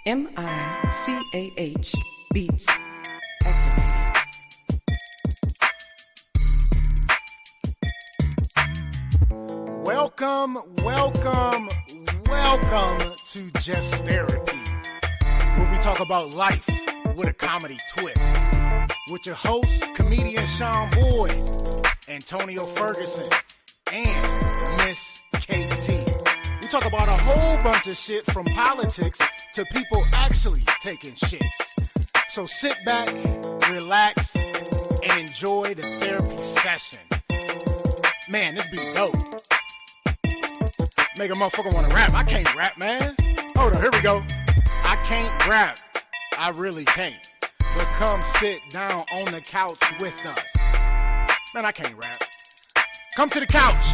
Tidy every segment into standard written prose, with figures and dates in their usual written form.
MICAH Beats activated. Welcome to Just Therapy, where we talk about life with a comedy twist. With your hosts, comedian Sean Boyd, Antonio Ferguson, and Miss KT. We talk about a whole bunch of shit from politics to people actually taking shits. So sit back, relax, and enjoy the therapy session. Man, this be dope. Make a motherfucker want to rap. I can't rap, man. Hold on, here we go. I can't rap. I really can't. But come sit down on the couch with us. Man, I can't rap. Come to the couch.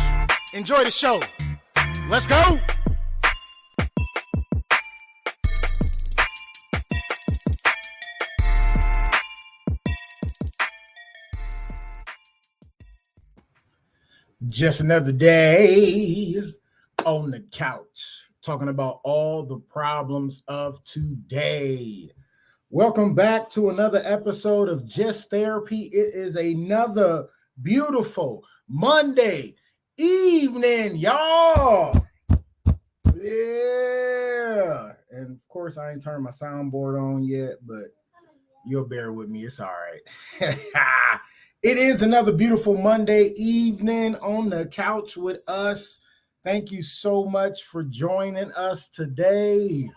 Enjoy the show. Let's go. Just another day on the couch, talking about all the problems of today. Welcome back to another episode of Just Therapy. It is another beautiful Monday evening, y'all. Yeah. And of course, I ain't turned my soundboard on yet, but you'll bear with me. It's all right. It is another beautiful Monday evening on the couch with us. Thank you so much for joining us today.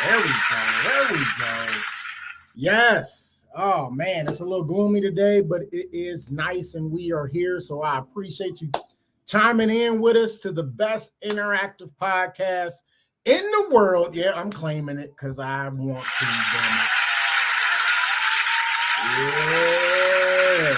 There we go. Yes. Oh, man, it's a little gloomy today, but it is nice and we are here. So I appreciate you chiming in with us to the best interactive podcast in the world. Yeah, I'm claiming it because I want to, damn it. Yeah.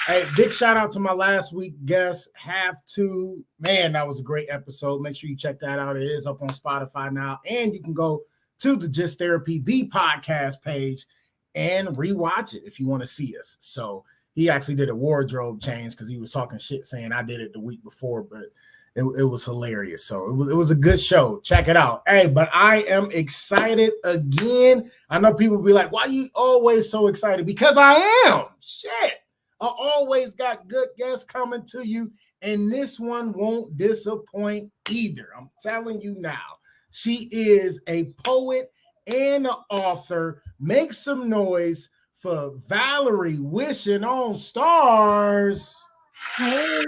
Hey, big shout out to my last week guest, Have To. Man, that was a great episode. Make sure you check that out. It is up on Spotify now. And you can go to the Just Therapy, the podcast page, and rewatch it if you want to see us. So he actually did a wardrobe change because he was talking shit saying I did it the week before, but it was hilarious. So it was a good show. Check it out. Hey, but I am excited again. I know people be like, why are you always so excited? Because I am. Shit. I always got good guests coming to you, and this one won't disappoint either. I'm telling you now. She is a poet and an author. Make some noise for Valerie Wishing on Stars. Hey.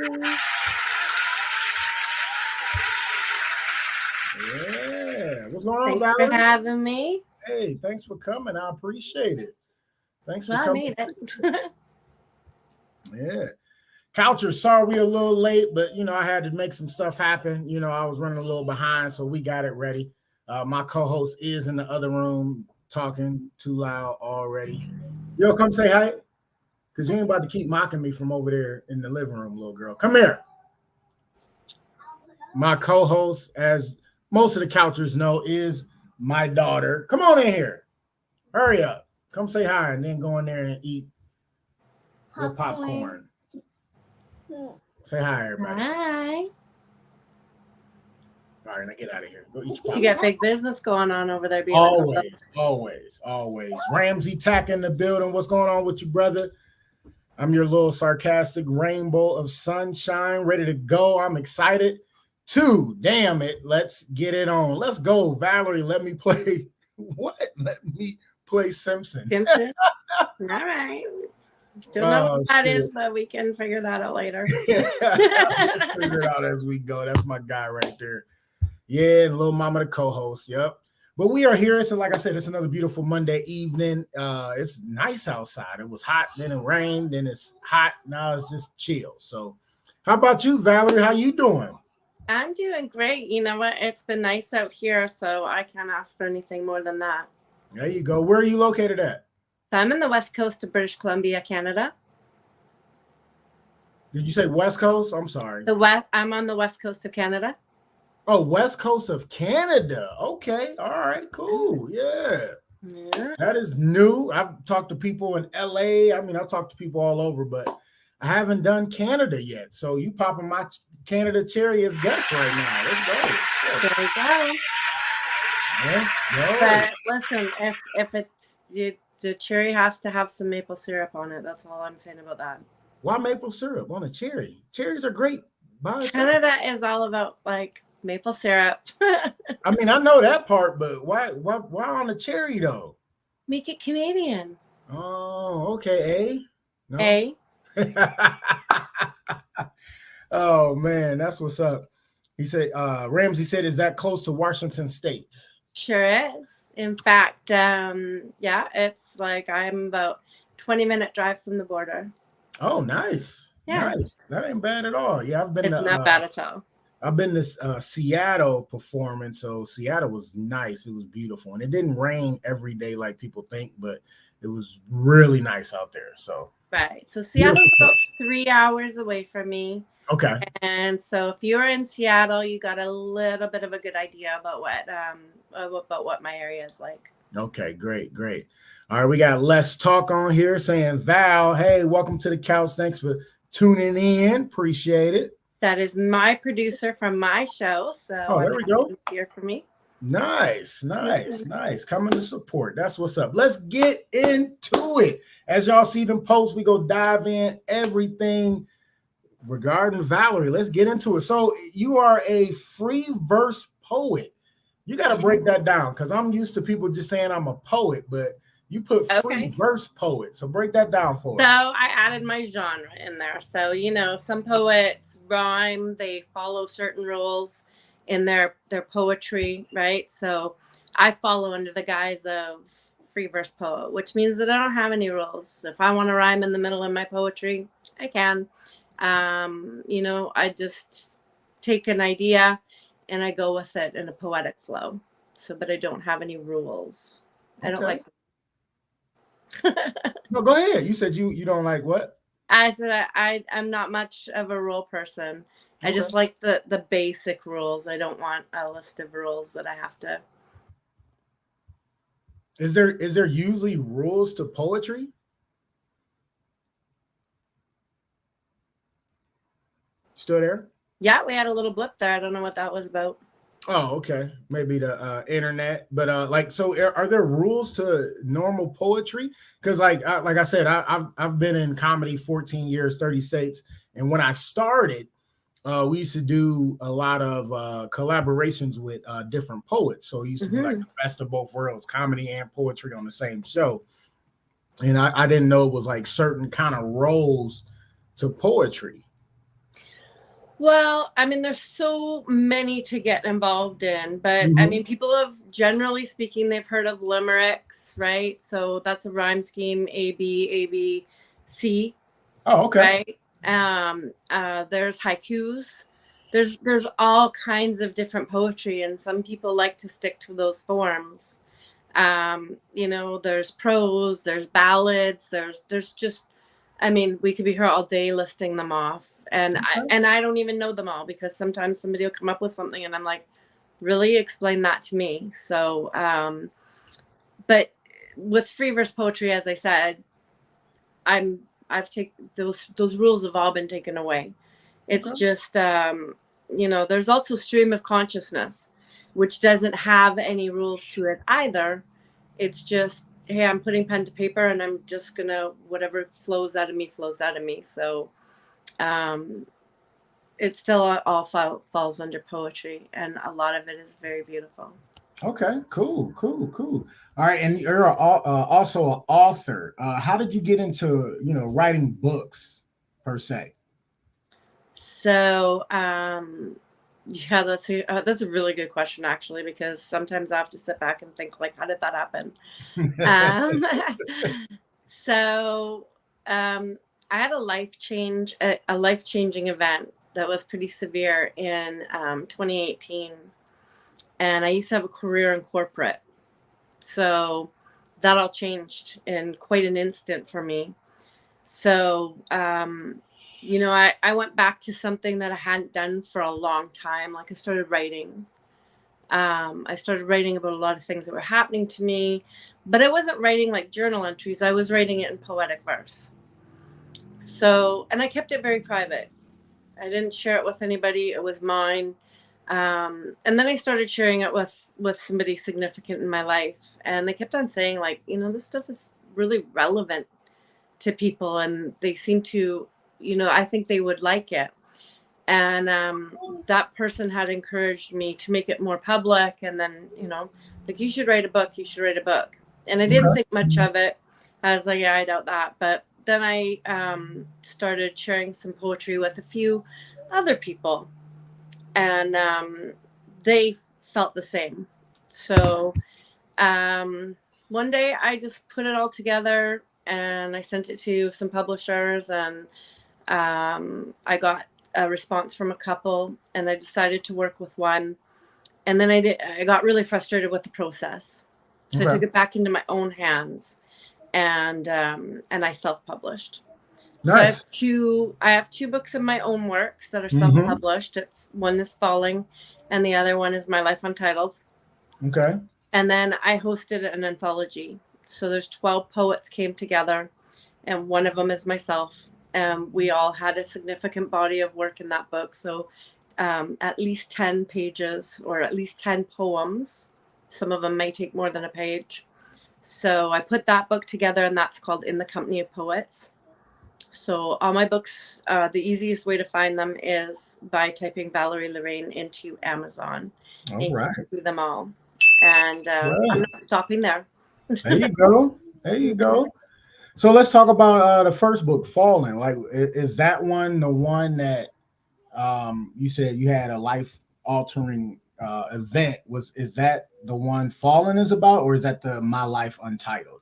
Yeah. What's going on, Thanks Valerie? for having me. Hey, thanks for coming. I appreciate it. Thanks for coming. Yeah. Coucher, sorry we a little late, but, I had to make some stuff happen. I was running a little behind, so we got it ready. My co-host is in the other room talking too loud already. Yo, come say hi, because you ain't about to keep mocking me from over there in the living room, little girl. Come here. My co-host, as most of the couchers know, is my daughter. Come on in here. Hurry up. Come say hi and then go in there and eat your popcorn. Say hi, everybody. Hi. All right, now get out of here. Go eat your popcorn. You got big business going on over there. Being Always. Ramsey Tack in the building. What's going on with you, brother? I'm your little sarcastic rainbow of sunshine, ready to go. I'm excited. Damn it. Let's get it on. Let's go, Valerie. Let me play. What? Let me play Simpson. All right. Don't know what that is, but we can figure that out later. Figure it out as we go. That's my guy right there. Yeah, little mama, the co-host. Yep. But we are here. So, like I said, it's another beautiful Monday evening. It's nice outside. It was hot, then it rained, then it's hot. Now it's just chill. So, how about you, Valerie? How you doing? I'm doing great. You know what? It's been nice out here, so I can't ask for anything more than that. There you go. Where are you located at? I'm in the west coast of British Columbia, Canada. Did you say West Coast? I'm sorry. I'm on the west coast of Canada. Oh, West Coast of Canada. Okay. All right. Cool. Yeah. That is new. I've talked to people in LA. I've talked to people all over, but I haven't done Canada yet. So you popping my Canada cherry as guest right now. Let's go. There we go. Let's go. But listen, if it's the cherry has to have some maple syrup on it. That's all I'm saying about that. Why maple syrup on a cherry? Cherries are great by itself. Canada is all about like maple syrup. I mean, I know that part, but why on a cherry though? Make it Canadian. Oh, okay. No. A. Oh man, that's what's up. He said, Ramsey said, is that close to Washington State? Sure is. In fact, yeah, it's like I'm about 20-minute drive from the border. Oh, nice. Yeah. Nice. That ain't bad at all. Yeah, I've been It's to, not bad at all. I've been to Seattle performing, so Seattle was nice. It was beautiful, and it didn't rain every day like people think, but it was really nice out there. So right. So Seattle's about 3 hours away from me. Okay. And so if you're in Seattle, you got a little bit of a good idea about what my area is like. Okay, great. All right, we got Let's Talk on here saying, Val, hey, welcome to the couch. Thanks for tuning in. Appreciate it. That is my producer from my show. So there we go. Here for me. Nice. Coming to support. That's what's up. Let's get into it. As y'all see them posts, we go dive in everything regarding Valerie. Let's get into it. So you are a free verse poet. You got to break that down because I'm used to people just saying I'm a poet, but you put free verse poet. So break that down for us. So I added my genre in there. So, some poets rhyme, they follow certain rules in their poetry, right? So I follow under the guise of free verse poet, which means that I don't have any rules. If I want to rhyme in the middle of my poetry, I can. I just take an idea and I go with it in a poetic flow. So, but I don't have any rules. I don't like. No, go ahead. You said you don't like what? I said I'm not much of a rule person. I just like the basic rules. I don't want a list of rules that I have to. Is there usually rules to poetry? Still there? Yeah, we had a little blip there. I don't know what that was about. Oh, okay. Maybe the internet, but so are there rules to normal poetry? Because like I said, I've been in comedy 14 years, 30 states, and when I started, we used to do a lot of collaborations with different poets. So it used to be like the best of both worlds, comedy and poetry on the same show. And I didn't know it was like certain kind of roles to poetry. Well, I mean, there's so many to get involved in, but I mean, people have, generally speaking, they've heard of limericks, right? So that's a rhyme scheme, A, B, C. Oh, okay. Right? There's haikus. There's all kinds of different poetry, and some people like to stick to those forms. There's prose, there's ballads, there's just, I mean, we could be here all day listing them off, and I don't even know them all because sometimes somebody will come up with something and I'm like, really, explain that to me. So, but with free verse poetry, as I said, I've taken those rules have all been taken away. It's just, there's also stream of consciousness, which doesn't have any rules to it either. It's just, hey, I'm putting pen to paper and I'm just gonna, whatever flows out of me. So it still all falls under poetry, and a lot of it is very beautiful. Okay, cool. All right, and you're also an author. How did you get into writing books per se? So yeah, that's a really good question, actually, because sometimes I have to sit back and think, like, how did that happen? So I had a life-changing event that was pretty severe in 2018, and I used to have a career in corporate, so that all changed in quite an instant for me. So I went back to something that I hadn't done for a long time. Like, I started writing. I started writing about a lot of things that were happening to me, but I wasn't writing like journal entries. I was writing it in poetic verse. So, and I kept it very private. I didn't share it with anybody. It was mine. And then I started sharing it with somebody significant in my life, and they kept on saying, like, this stuff is really relevant to people, and they seem to, I think they would like it. And that person had encouraged me to make it more public, and then, like, you should write a book, you should write a book. And I didn't think much of it. I was like, yeah, I doubt that. But then I started sharing some poetry with a few other people, and they felt the same. So one day I just put it all together and I sent it to some publishers, and I got a response from a couple, and I decided to work with one. And then I got really frustrated with the process. So I took it back into my own hands, and I self-published. So Nice. I have two books of my own works that are self-published. It's one is Falling, and the other one is My Life Untitled. Okay. And then I hosted an anthology. So there's 12 poets came together, and one of them is myself. We all had a significant body of work in that book. So at least 10 pages or at least 10 poems. Some of them may take more than a page. So I put that book together, and that's called In the Company of Poets. So all my books, the easiest way to find them is by typing Valerie Lorraine into Amazon. All right. You can see them all. And I'm not stopping there. There you go. There you go. So let's talk about the first book, Falling. Like, is that one the one that you said you had a life altering event? Is that the one Fallen is about, or is that the My Life Untitled?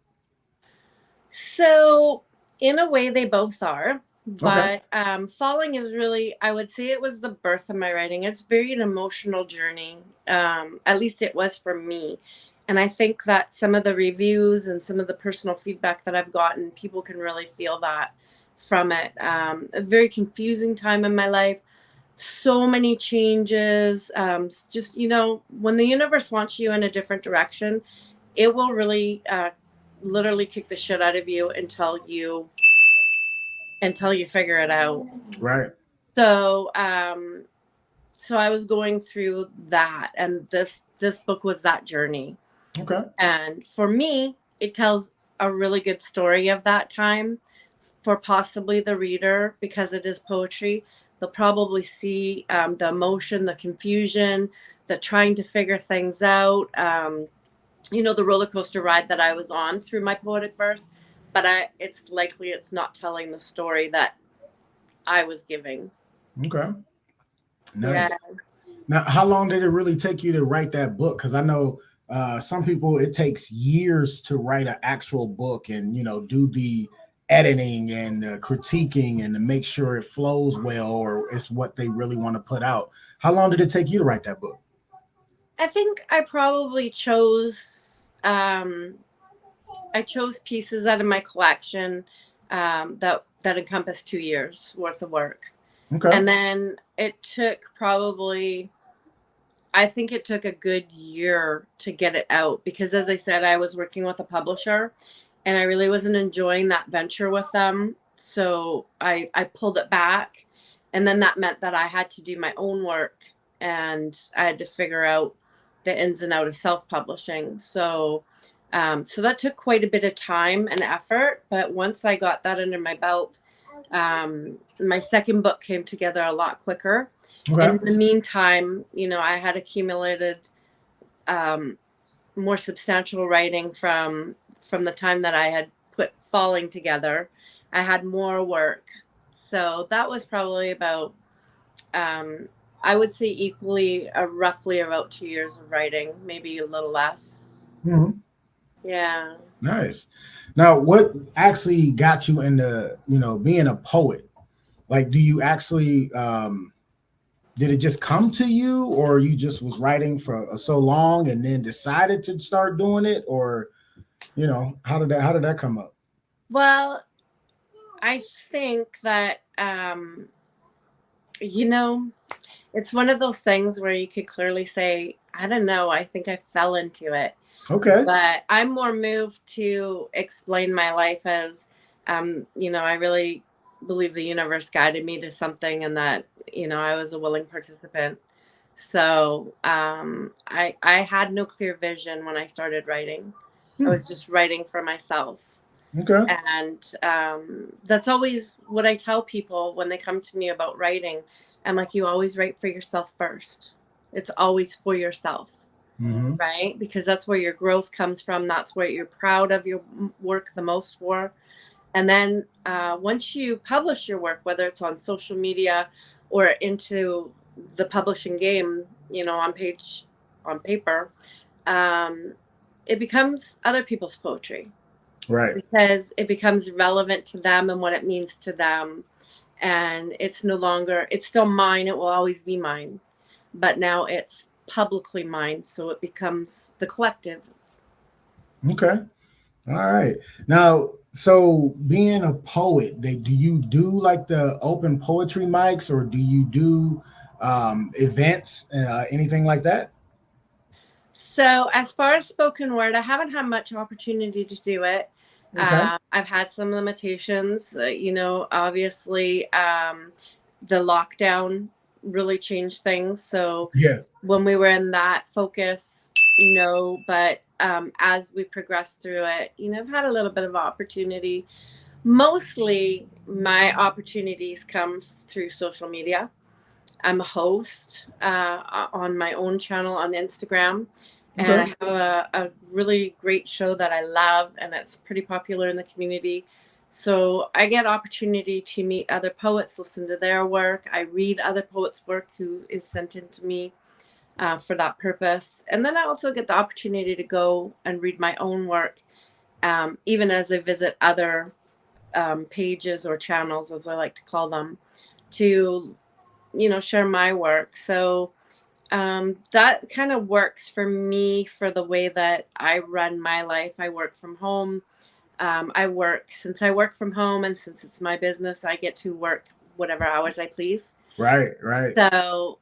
So in a way, they both are. Okay. But Falling is really, I would say it was the birth of my writing. It's very an emotional journey. At least it was for me. And I think that some of the reviews and some of the personal feedback that I've gotten, people can really feel that from it. A very confusing time in my life. So many changes. Just, when the universe wants you in a different direction, it will really literally kick the shit out of you until you figure it out. Right. So so I was going through that, and this book was that journey. Okay. And for me, it tells a really good story of that time for possibly the reader, because it is poetry. They'll probably see the emotion, the confusion, the trying to figure things out, the roller coaster ride that I was on through my poetic verse. But it's likely it's not telling the story that I was giving. Okay. Nice. Yeah. Now, how long did it really take you to write that book? Because I know some people, it takes years to write an actual book and, do the editing and critiquing and to make sure it flows well or it's what they really want to put out. How long did it take you to write that book? I think I probably chose pieces out of my collection that encompassed 2 years worth of work. Okay. And then it took I think it took a good year to get it out, because as I said, I was working with a publisher and I really wasn't enjoying that venture with them. So I pulled it back, and then that meant that I had to do my own work, and I had to figure out the ins and outs of self-publishing. So that took quite a bit of time and effort. But once I got that under my belt, my second book came together a lot quicker. Okay. In the meantime, I had accumulated more substantial writing from the time that I had put Falling together. I had more work. So that was probably about, I would say equally, roughly about 2 years of writing, maybe a little less. Mm-hmm. Yeah. Nice. Now, what actually got you into, being a poet? Like, do you actually, did it just come to you, or you just was writing for so long and then decided to start doing it? Or, how did that come up? Well, I think that, it's one of those things where you could clearly say, I don't know, I think I fell into it. Okay. But I'm more moved to explain my life as, I really believe the universe guided me to something, and that, I was a willing participant. So I had no clear vision when I started writing. I was just writing for myself. Okay. And that's always what I tell people when they come to me about writing. I'm like, you always write for yourself first. It's always for yourself, Mm-hmm. right? Because that's where your growth comes from. That's where you're proud of your work the most for. And then once you publish your work, whether it's on social media or into the publishing game, on paper, um, it becomes other people's poetry Right. because it becomes relevant to them and what it means to them. And it's no longer, it's still mine. It will always be mine. But now it's publicly mine. So it becomes the collective. Okay. All right. Now, so being a poet, do you do like the open poetry mics, or do you do events, anything like that? So, as far as spoken word, I haven't had much opportunity to do it. Okay. I've had some limitations. Obviously, the lockdown really changed things. So, Yeah. when we were in that focus, but as we progressed through it, I've had a little bit of opportunity. Mostly, my opportunities come through social media. I'm a host on my own channel on Instagram, and I Okay. have a really great show that I love, and it's pretty popular in the community. So I get opportunity to meet other poets, listen to their work. I read other poets' work who is sent in to me for that purpose, and then I also get the opportunity to go and read my own work, even as I visit other pages or channels, as I like to call them, to share my work. So that kind of works for me for the way that I run my life. I work from home. Since I work from home and since it's my business, I get to work whatever hours I please. Right. Right. So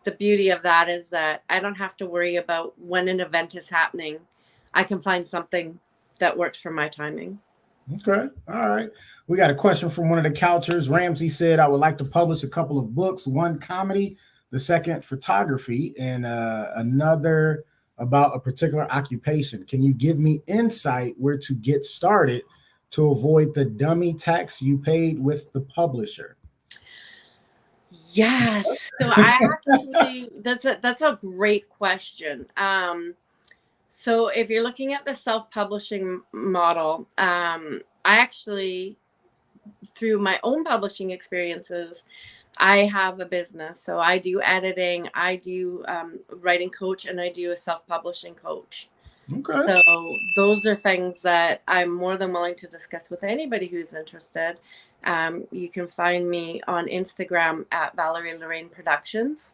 the beauty of that is that I don't have to worry about when an event is happening. I can find something that works for my timing. Okay. All right. We got a question from one of the couchers. Ramsey said, I would like to publish a couple of books, one comedy, the second photography, and another about a particular occupation. Can you give me insight where to get started to avoid the dummy tax you paid with the publisher? Yes. So I actually that's a great question. So if you're looking at the self-publishing model, I actually, through my own publishing experiences, I have a business. So I do editing, I do writing coach, and I do a self-publishing coach. Okay. So those are things that I'm more than willing to discuss with anybody who's interested. You can find me on Instagram at Valerie Lorraine Productions,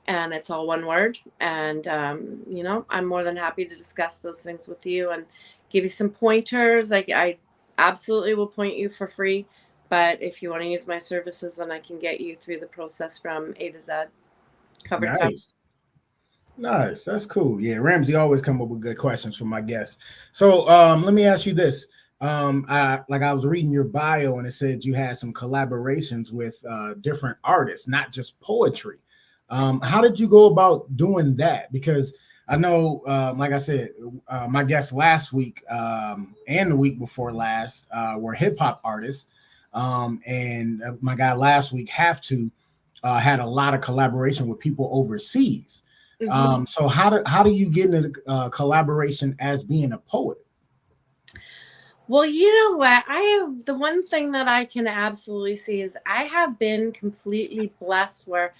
and it's all one word. And I'm more than happy to discuss those things with you and give you some pointers. Like, I absolutely will point you for free, but if you want to use my services, then I can get you through the process from A to Z, cover to cover. Nice. Nice. That's cool. Yeah, Ramsey always come up with good questions for my guests. So let me ask you this. I was reading your bio and it said you had some collaborations with different artists, not just poetry. How did you go about doing that? Because I know, like I said, my guests last week and the week before last were hip hop artists. And my guy last week, Have to, had a lot of collaboration with people overseas. So how do you get into collaboration as being a poet? Well, you know what? The one thing that I can absolutely see is I have been completely blessed where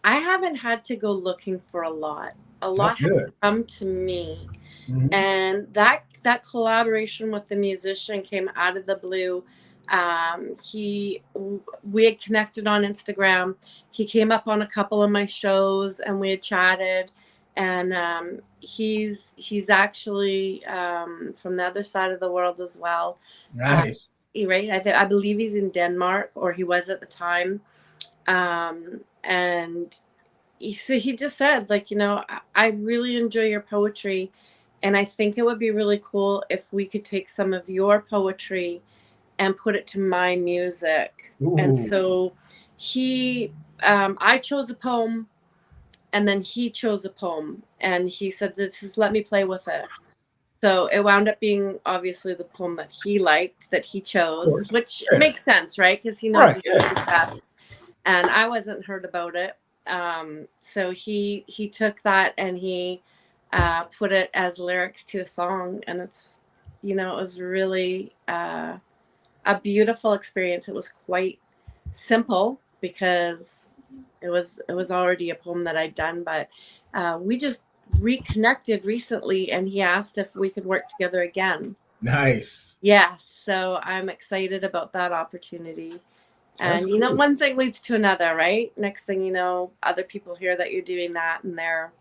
I haven't had to go looking for a lot. A That's lot has good. come to me. Mhm. And that collaboration with the musician came out of the blue. We had connected on Instagram. He came up on a couple of my shows and we had chatted. And he's actually from the other side of the world as well. Nice. Right? I believe he's in Denmark, or he was at the time. And so he just said, like, I really enjoy your poetry, and I think it would be really cool if we could take some of your poetry and put it to my music. And Ooh. so I chose a poem, and then he chose a poem, and he said, just let me play with it. So it wound up being obviously the poem that he liked, that he Of chose, course. which Yeah. makes sense, right? Because he knows Right. his Yeah. music best. And I wasn't heard about it. So he took that and he put it as lyrics to a song, and it's, it was really a beautiful experience. It was quite simple because it was already a poem that I'd done, but we just reconnected recently, and he asked if we could work together again. Nice. Yes, so I'm excited about that opportunity. That's And cool. one thing leads to another, right? Next thing you know, other people hear that you're doing that, and they're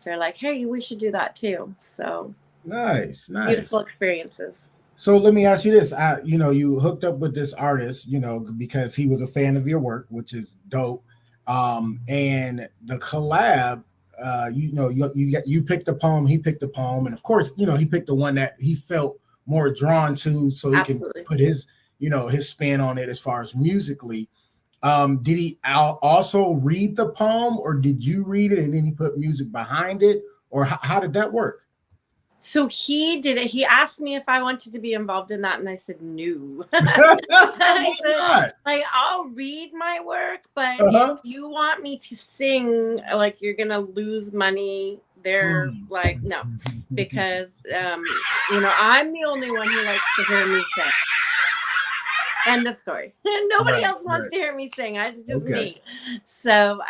like, "Hey, we should do that too." So Nice. beautiful experiences. So let me ask you this: you hooked up with this artist, because he was a fan of your work, which is dope. And the collab, you picked a poem, he picked a poem, and of course, he picked the one that he felt more drawn to, so he can Absolutely. put his spin on it as far as musically. Did he also read the poem, or did you read it and then he put music behind it, or how did that work? So he did it. He asked me if I wanted to be involved in that, and I said no. I said, I'll read my work, but if you want me to sing, like, you're gonna lose money. They're like, no, because I'm the only one who likes to hear me sing. End of story. Nobody else wants to hear me sing. It's just me. So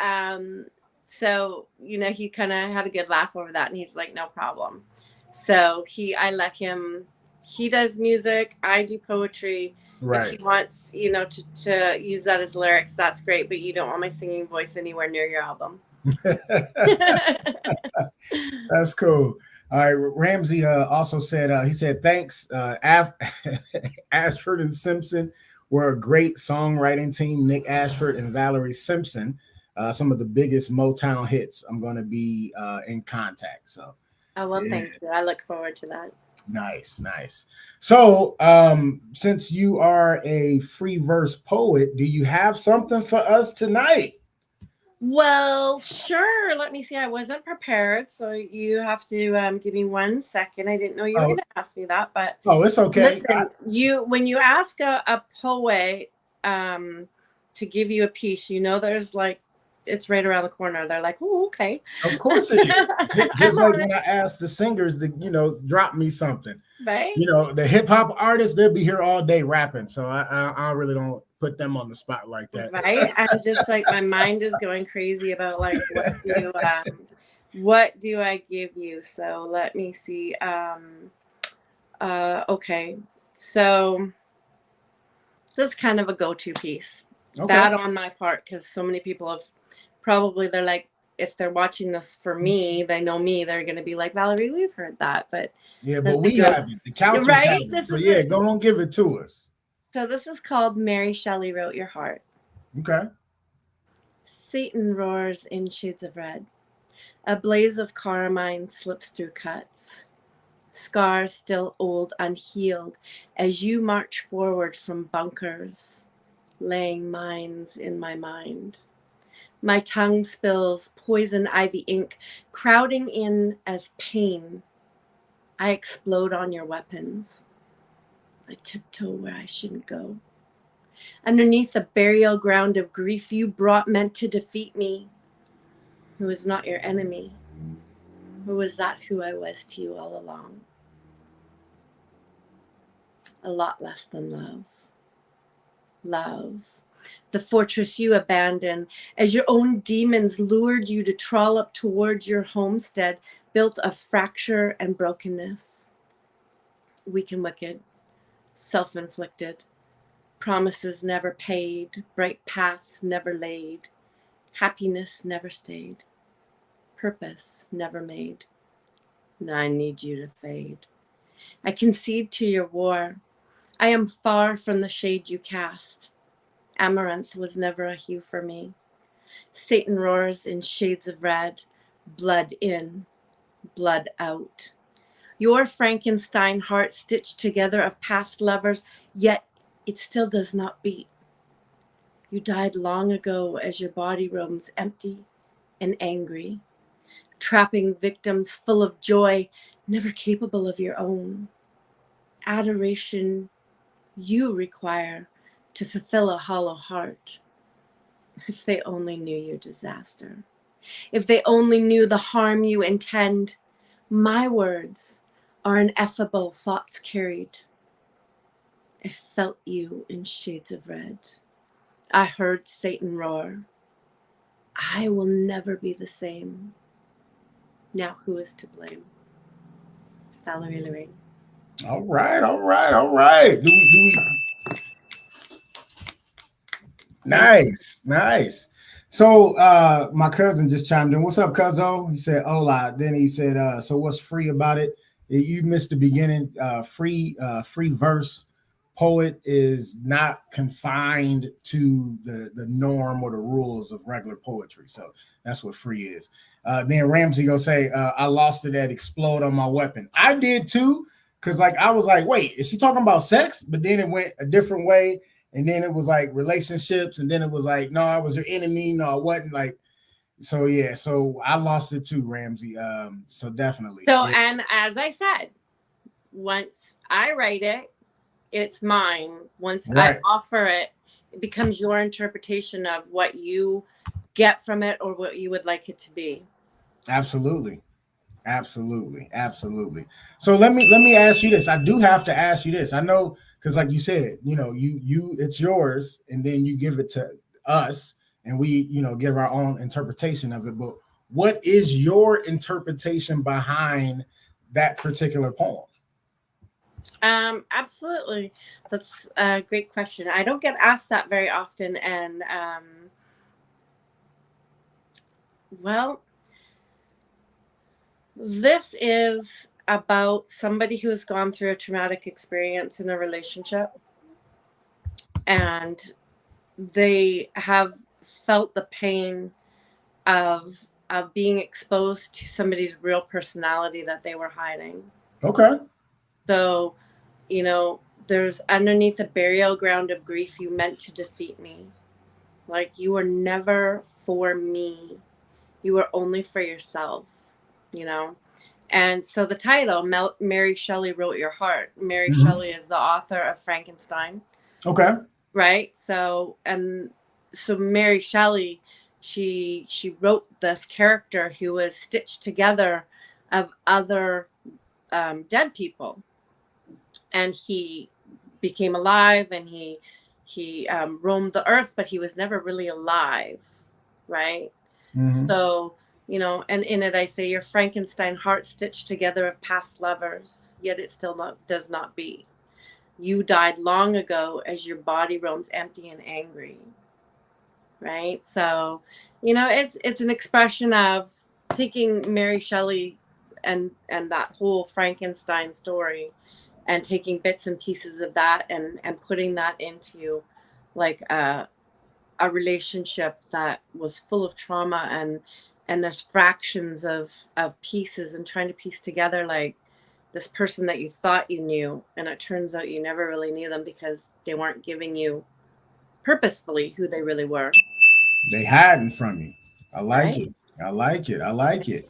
he kind of had a good laugh over that, and he's like, no problem. So I let him. He does music. I do poetry. Right. If he wants, to use that as lyrics, that's great. But you don't want my singing voice anywhere near your album. That's cool. All right. Ramsey also said, he said, thanks. Ashford and Simpson were a great songwriting team. Nick Ashford and Valerie Simpson, some of the biggest Motown hits. I'm going to be in contact. So. Oh, well, thank you. I look forward to that. Nice. So, since you are a free verse poet, do you have something for us tonight? Well, sure. Let me see. I wasn't prepared, so you have to give me 1 second. I didn't know you were going to ask me that, but it's okay. Listen, when you ask a poet to give you a piece, there's like, it's right around the corner. They're like, oh, okay. Of course it is. Just like when I ask the singers to, drop me something. Right. The hip hop artists, they'll be here all day rapping. So I really don't put them on the spot like that. Right. I'm just like, my mind is going crazy about like, what do I give you? So let me see. Okay. So this is kind of a go-to piece. Okay. Bad on my part, because so many people have they're like, if they're watching this for me, they know me, they're going to be like, Valerie, we've heard that. But yeah, but we have it. The couches have it. So yeah, go on, give it to us. So this is called Mary Shelley Wrote Your Heart. Okay. Satan roars in shades of red. A blaze of carmine slips through cuts. Scars still old, unhealed, as you march forward from bunkers, laying mines in my mind. My tongue spills poison ivy ink, crowding in as pain. I explode on your weapons. I tiptoe where I shouldn't go. Underneath a burial ground of grief you brought meant to defeat me, who is not your enemy. Or was that who I was to you all along? A lot less than love. Love. The fortress you abandoned as your own demons lured you to trawl up towards your homestead, built of fracture and brokenness. Weak and wicked, self-inflicted, promises never paid, bright paths never laid, happiness never stayed, purpose never made. Now I need you to fade. I concede to your war. I am far from the shade you cast. Amaranth was never a hue for me. Satan roars in shades of red, blood in, blood out. Your Frankenstein heart stitched together of past lovers, yet it still does not beat. You died long ago as your body roams empty and angry, trapping victims full of joy, never capable of your own. Adoration you require to fulfill a hollow heart. If they only knew your disaster, if they only knew the harm you intend, my words are ineffable thoughts carried. I felt you in shades of red. I heard Satan roar. I will never be the same. Now who is to blame? Valerie Lorraine. All right, all right, all right. Do we Nice, nice. So my cousin just chimed in. What's up, cuzzo? He said, hola. Then he said, so what's free about it? You missed the beginning. Free verse poet is not confined to the norm or the rules of regular poetry. So that's what free is. Then Ramsey gonna say, I lost it at explode on my weapon. I did too, because like I was like, wait, is she talking about sex? But then it went a different way. And then it was like relationships, and then it was like, no, I was your enemy. No, I wasn't. Like, so yeah, so I lost it too, Ramsey. So definitely. So, and as I said, once I write it, it's mine. Once I offer it, it becomes your interpretation of what you get from it or what you would like it to be. Absolutely. Absolutely. Absolutely. So let me ask you this. I do have to ask you this. I know, because like you said, you it's yours, and then you give it to us, and we, give our own interpretation of it. But what is your interpretation behind that particular poem? Absolutely. That's a great question. I don't get asked that very often. And well, this is about somebody who has gone through a traumatic experience in a relationship, and they have felt the pain of being exposed to somebody's real personality that they were hiding. Okay. So, there's underneath a burial ground of grief, you meant to defeat me. Like, you were never for me. You were only for yourself, And so the title, Mary Shelley Wrote Your Heart. Mary Shelley is the author of Frankenstein. Okay. Right? So Mary Shelley, she wrote this character who was stitched together of other dead people. And he became alive, and he roamed the earth, but he was never really alive, right? So, and in it I say, your Frankenstein heart stitched together of past lovers, yet it still does not be. You died long ago as your body roams empty and angry, right? So, it's an expression of taking Mary Shelley and that whole Frankenstein story, and taking bits and pieces of that and putting that into like a relationship that was full of trauma, and there's fractions of pieces, and trying to piece together like this person that you thought you knew, and it turns out you never really knew them because they weren't giving you purposefully who they really were. They hiding from you. I like it. I like it. I like it.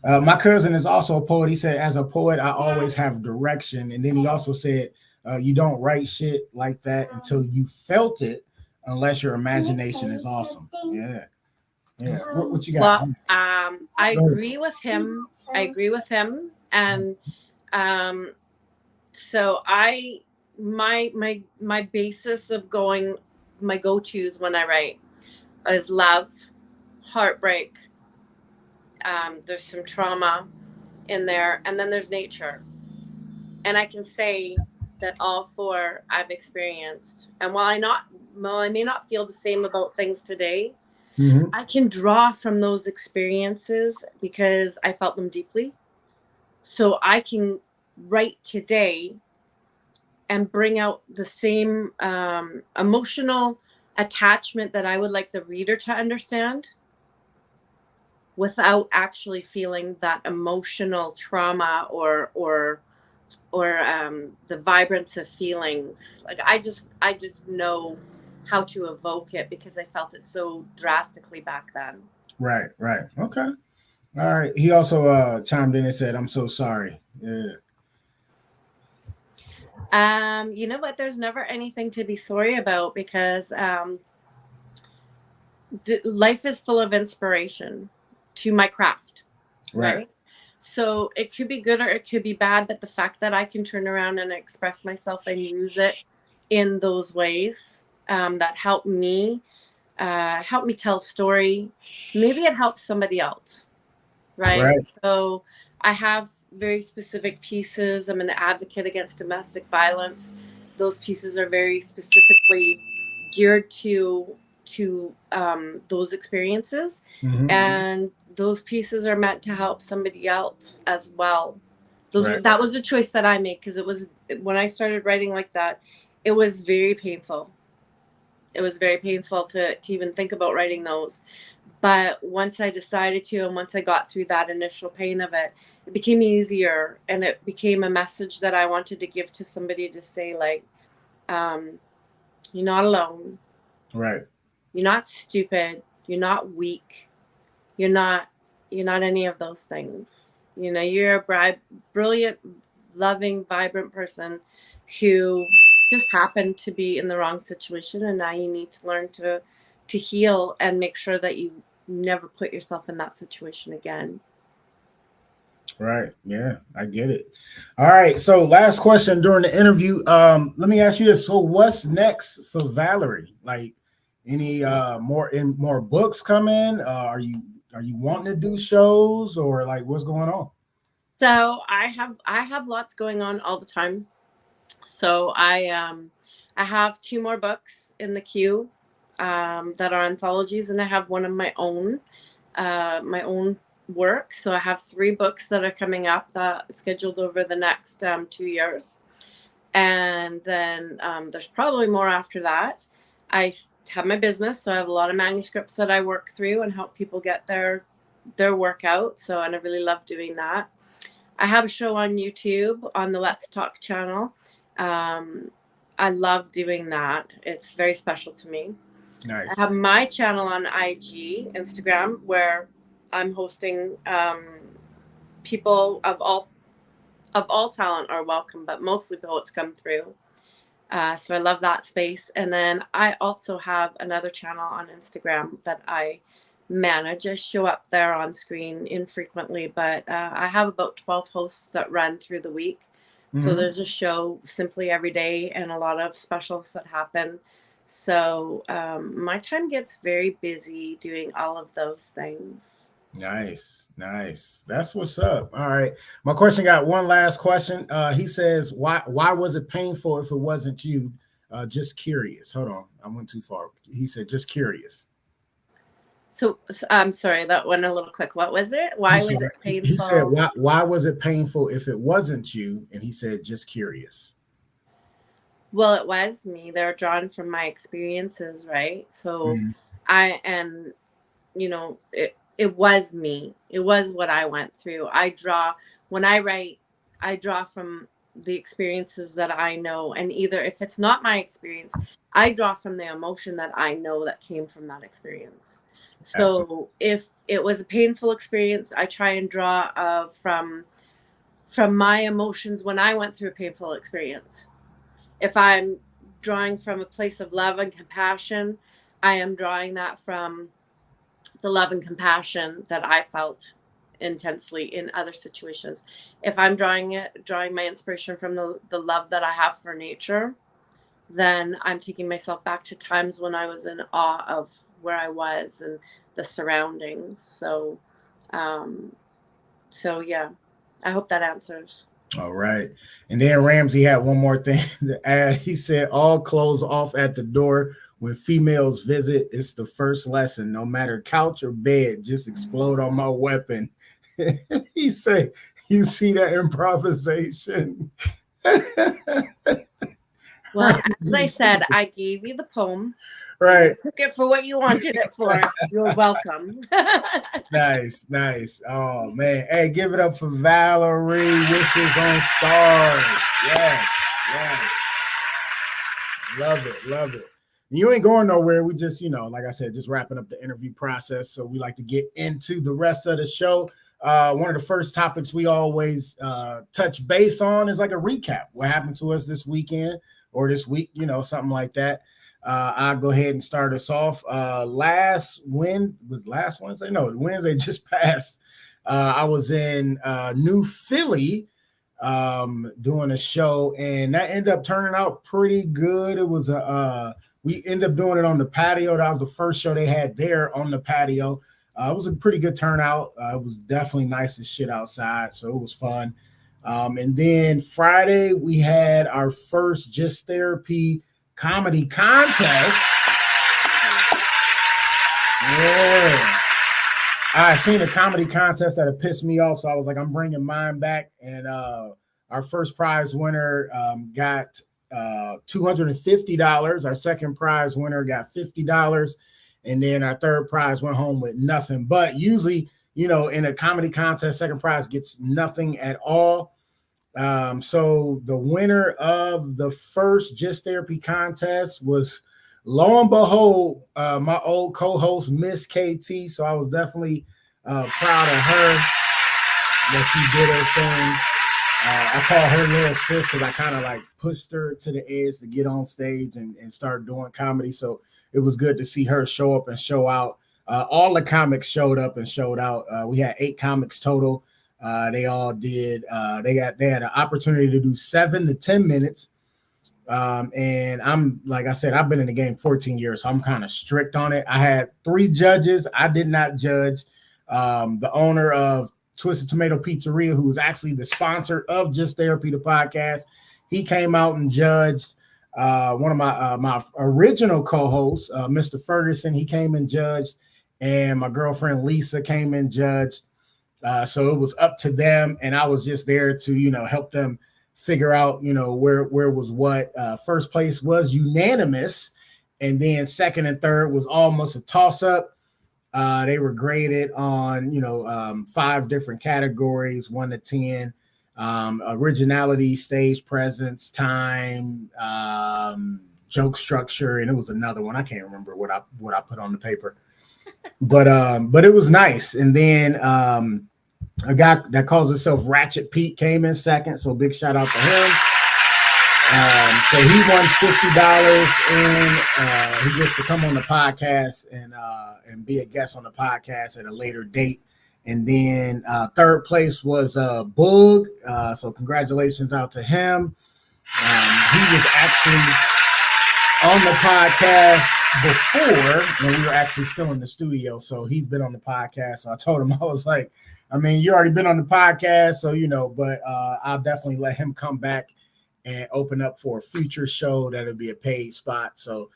My cousin is also a poet. He said, as a poet, I always have direction. And then he also said, you don't write shit like that until you felt it, unless your imagination is awesome. Yeah. Yeah. What you got? Well, I agree with him. And so my basis of my go-tos when I write is love, heartbreak. There's some trauma in there, and then there's nature. And I can say that all four I've experienced. And while I may not feel the same about things today, I can draw from those experiences because I felt them deeply. So I can write today and bring out the same emotional attachment that I would like the reader to understand, without actually feeling that emotional trauma or the vibrance of feelings. Like I just know how to evoke it because I felt it so drastically back then. Right. Okay. All right. He also chimed in and said, "I'm so sorry." Yeah. You know what? There's never anything to be sorry about because life is full of inspiration to my craft, right? So it could be good or it could be bad, but the fact that I can turn around and express myself and use it in those ways that help me tell a story, maybe it helps somebody else, right? Right. So I have very specific pieces. I'm an advocate against domestic violence. Those pieces are very specifically geared to those experiences, Mm-hmm. and those pieces are meant to help somebody else as well. Right. That was a choice that I made because it was when I started writing like that, it was very painful. It was very painful to even think about writing those. But once I decided to, and once I got through that initial pain of it, it became easier, and it became a message that I wanted to give to somebody to say, like, you're not alone. Right. You're not stupid. You're not weak. You're not any of those things. You know, you're a brilliant, loving, vibrant person who just happened to be in the wrong situation, and now you need to learn to heal and make sure that you never put yourself in that situation again. Right. Yeah, I get it. All right. So last question during the interview. Let me ask you this. So what's next for Valerie? Like any more books coming? Are you wanting to do shows, or like what's going on? So I have lots going on all the time. So I have 2 more books in the queue that are anthologies, and I have one of my own work. So I have 3 books that are coming up that scheduled over the next 2 years, and then there's probably more after that. I have my business, so I have a lot of manuscripts that I work through and help people get their work out. So, and I really love doing that. I have a show on YouTube on the Let's Talk channel. I love doing that. It's very special to me. Nice. I have my channel on IG, Instagram, where I'm hosting people of all talent are welcome, but mostly poets come through. So I love that space. And then I also have another channel on Instagram that I manage. I show up there on screen infrequently, but I have about 12 hosts that run through the week. So there's a show simply every day and a lot of specials that happen. So my time gets very busy doing all of those things. Nice. That's what's up. All right. My question got one last question. He says, why was it painful if it wasn't you? Just curious. Hold on. I went too far. He said, just curious. So I'm sorry, that went a little quick. What was it? Why was it painful? He said, why was it painful if it wasn't you? And he said, just curious. Well, it was me. They're drawn from my experiences, right? So you know, it was me. It was what I went through. When I write, I draw from the experiences that I know. And either if it's not my experience, I draw from the emotion that I know that came from that experience. So if it was a painful experience, I try and draw from my emotions when I went through a painful experience. If I'm drawing from a place of love and compassion, I am drawing that from the love and compassion that I felt intensely in other situations. If I'm drawing my inspiration from the love that I have for nature, then I'm taking myself back to times when I was in awe of where I was and the surroundings. So yeah, I hope that answers. All right. And then Ramsey had one more thing to add. He said, all clothes off at the door. When females visit, it's the first lesson. No matter couch or bed, just explode on my weapon. He said, you see that improvisation? Well, as I said, I gave you the poem. Right. You took it for what you wanted it for. You're welcome. Nice. Oh, man. Hey, give it up for Valerie. Wishes on stars. Yes. Love it. You ain't going nowhere. We just, like I said, just wrapping up the interview process. So we like to get into the rest of the show. One of the first topics we always touch base on is like a recap. What happened to us this weekend or this week, something like that. I'll go ahead and start us off. Last Wednesday? No, Wednesday just passed. I was in New Philly doing a show, and that ended up turning out pretty good. It was we ended up doing it on the patio. That was the first show they had there on the patio. It was a pretty good turnout. It was definitely nice as shit outside, so it was fun. And then Friday we had our first Just Therapy comedy contest. Yeah. I seen a comedy contest that had pissed me off, so I was like, I'm bringing mine back. And our first prize winner got $250. Our second prize winner got $50. And then our third prize went home with nothing. But usually, in a comedy contest, second prize gets nothing at all. So the winner of the first Just Therapy contest was, lo and behold, my old co-host, Miss KT. So I was definitely proud of her that she did her thing. I call her little sis because I kind of like pushed her to the edge to get on stage and start doing comedy. So it was good to see her show up and show out. All the comics showed up and showed out. We had 8 comics total. They all did. They had an opportunity to do 7 to 10 minutes. And I'm, like I said, I've been in the game 14 years, so I'm kind of strict on it. I had 3 judges. I did not judge. The owner of Twisted Tomato Pizzeria, who was actually the sponsor of Just Therapy, the podcast, he came out and judged. One of my original co-hosts, Mr. Ferguson, he came and judged, and my girlfriend Lisa came and judged. So it was up to them, and I was just there to, help them figure out, where was what. First place was unanimous, and then second and third was almost a toss-up. They were graded on, 5 different categories, 1 to 10. Originality, stage presence, time, joke structure, and it was another one. I can't remember what I put on the paper. But it was nice. And then a guy that calls himself Ratchet Pete came in second, so big shout out to him. So he won $50, and he gets to come on the podcast and be a guest on the podcast at a later date. And then third place was Boog. So congratulations out to him. He was actually on the podcast before when we were actually still in the studio. So he's been on the podcast. So I told him, I was like, you already been on the podcast, so but I'll definitely let him come back and open up for a future show that'll be a paid spot. So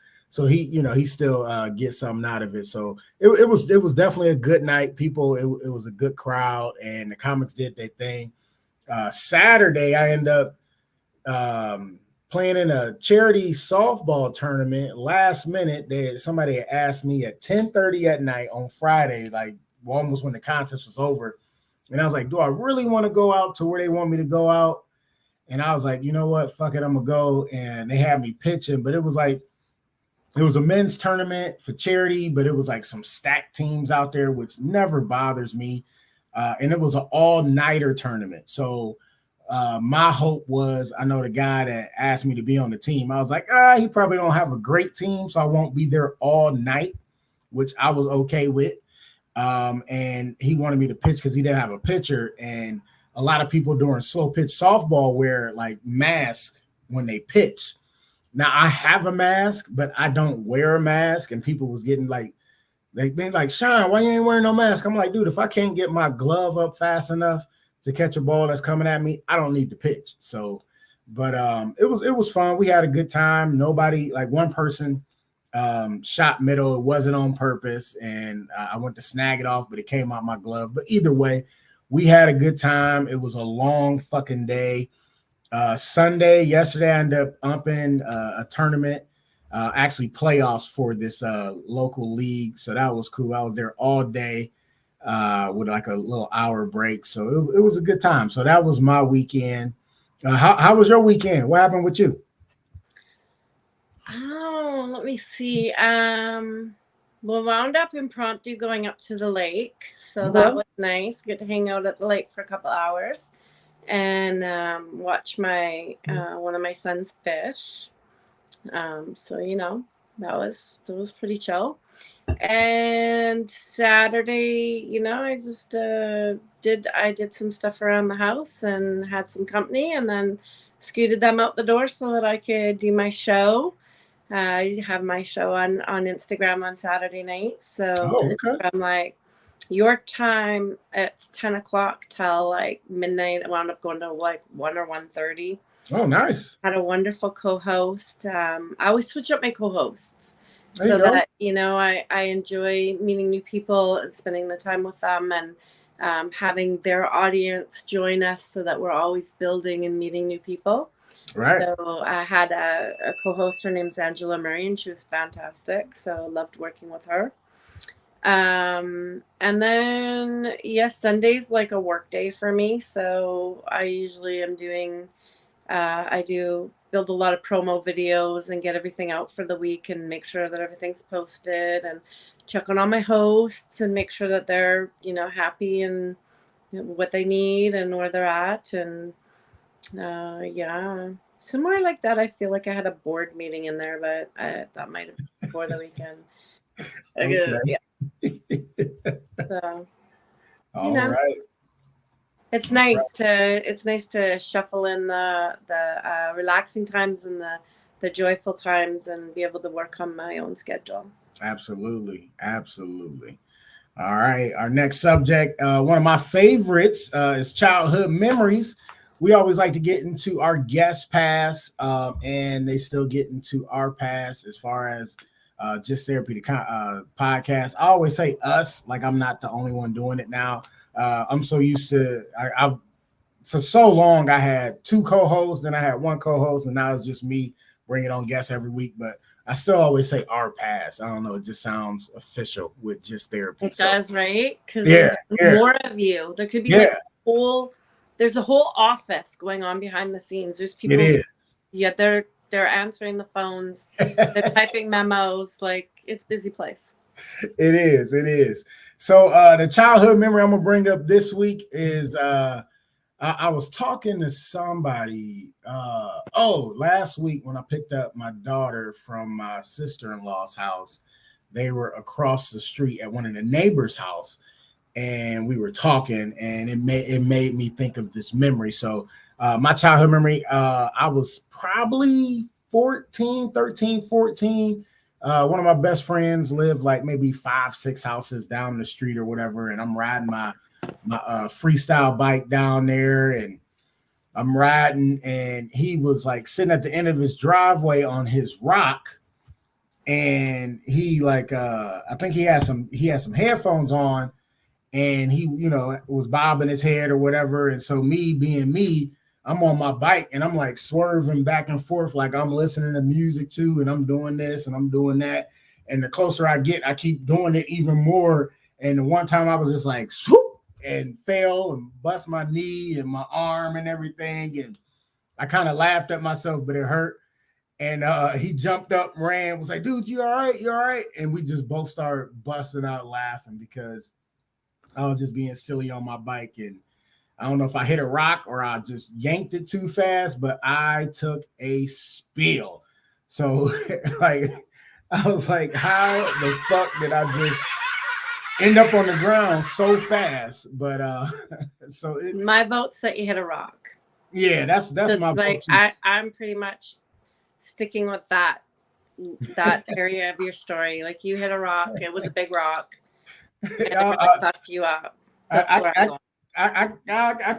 he, he still gets something out of it. So it was definitely a good night. People, it was a good crowd, and the comics did their thing. Saturday, I ended up playing in a charity softball tournament. Last minute, somebody had asked me at 10:30 at night on Friday, like almost when the contest was over. And I was like, do I really want to go out to where they want me to go out? And I was like, you know what? Fuck it, I'm going to go. And they had me pitching, but it was a men's tournament for charity, but it was like some stacked teams out there, which never bothers me. And it was an all-nighter tournament. So my hope was, I know the guy that asked me to be on the team, I was like, he probably don't have a great team, so I won't be there all night, which I was okay with. And he wanted me to pitch because he didn't have a pitcher. And a lot of people during slow pitch softball wear like masks when they pitch. Now I have a mask, but I don't wear a mask. And people was getting like, they've been like, Sean, why you ain't wearing no mask? I'm like, dude, if I can't get my glove up fast enough to catch a ball that's coming at me, I don't need to pitch. So, but it was fun. We had a good time. Nobody, like one person shot middle. It wasn't on purpose, and I went to snag it off, but it came out my glove. But either way, we had a good time. It was a long fucking day. Yesterday, I ended up umping a tournament, actually playoffs for this local league. So that was cool. I was there all day with like a little hour break. So it was a good time. So that was my weekend. How was your weekend? What happened with you? Oh, let me see. We wound up impromptu going up to the lake, so that was nice. Get to hang out at the lake for a couple hours and watch my one of my sons fish. So that was pretty chill. And Saturday, I just did some stuff around the house and had some company, and then scooted them out the door so that I could do my show. I have my show on Instagram on Saturday night. So Oh, okay. from like York time, it's 10 o'clock till like midnight. I wound up going to like 1 or 1:30. Oh, nice. Had a wonderful co-host. I always switch up my co-hosts There you so go. that, I enjoy meeting new people and spending the time with them, and having their audience join us so that we're always building and meeting new people. Right. So I had a co-host. Her name's Angela Murray, and she was fantastic. So I loved working with her. And then yes, Sunday's like a work day for me. So I usually am doing, I do build a lot of promo videos and get everything out for the week and make sure that everything's posted, and check on all my hosts and make sure that they're, happy and what they need and where they're at. And yeah, somewhere like that. I feel like I had a board meeting in there, but that might have been before the weekend. Okay. Yeah. So, All right. it's nice to shuffle in the relaxing times and the joyful times and be able to work on my own schedule. Absolutely. All right. Our next subject, one of my favorites, is childhood memories. We always like to get into our guest past, and they still get into our past as far as Just Therapy, the podcast. I always say us, like I'm not the only one doing it now. I'm so used to, I for so long I had two co-hosts, then I had one co-host, and now it's just me bringing on guests every week. But I still always say our past. I don't know, it just sounds official with Just Therapy. It does, right? Because there's more of you. There could be like there's a whole office going on behind the scenes. There's people. It is. Yeah, they're answering the phones, they're typing memos. Like, it's a busy place. It is. So the childhood memory I'm gonna bring up this week is I was talking to somebody last week when I picked up my daughter from my sister-in-law's house. They were across the street at one of the neighbors' house, and we were talking, and it made me think of this memory. So my childhood memory, I was probably 14. One of my best friends lived like maybe 5-6 houses down the street or whatever, and I'm riding my freestyle bike down there, and I'm riding, and he was like sitting at the end of his driveway on his rock, and he like I think he had some headphones on, and he was bobbing his head or whatever. And so me being me, I'm on my bike and I'm like swerving back and forth like I'm listening to music too, and I'm doing this and I'm doing that, and the closer I get, I keep doing it even more. And the one time I was just like swoop and fell and bust my knee and my arm and everything, and I kind of laughed at myself, but it hurt. And he jumped up, ran, was like, dude, you all right? You all right? And we just both started busting out laughing because I was just being silly on my bike. And I don't know if I hit a rock or I just yanked it too fast, but I took a spill. So like, I was like, how the fuck did I just end up on the ground so fast? But my vote's that you hit a rock. Yeah, that's my like vote. I'm pretty much sticking with that area of your story. Like, you hit a rock, it was a big rock, and I fucked you up. I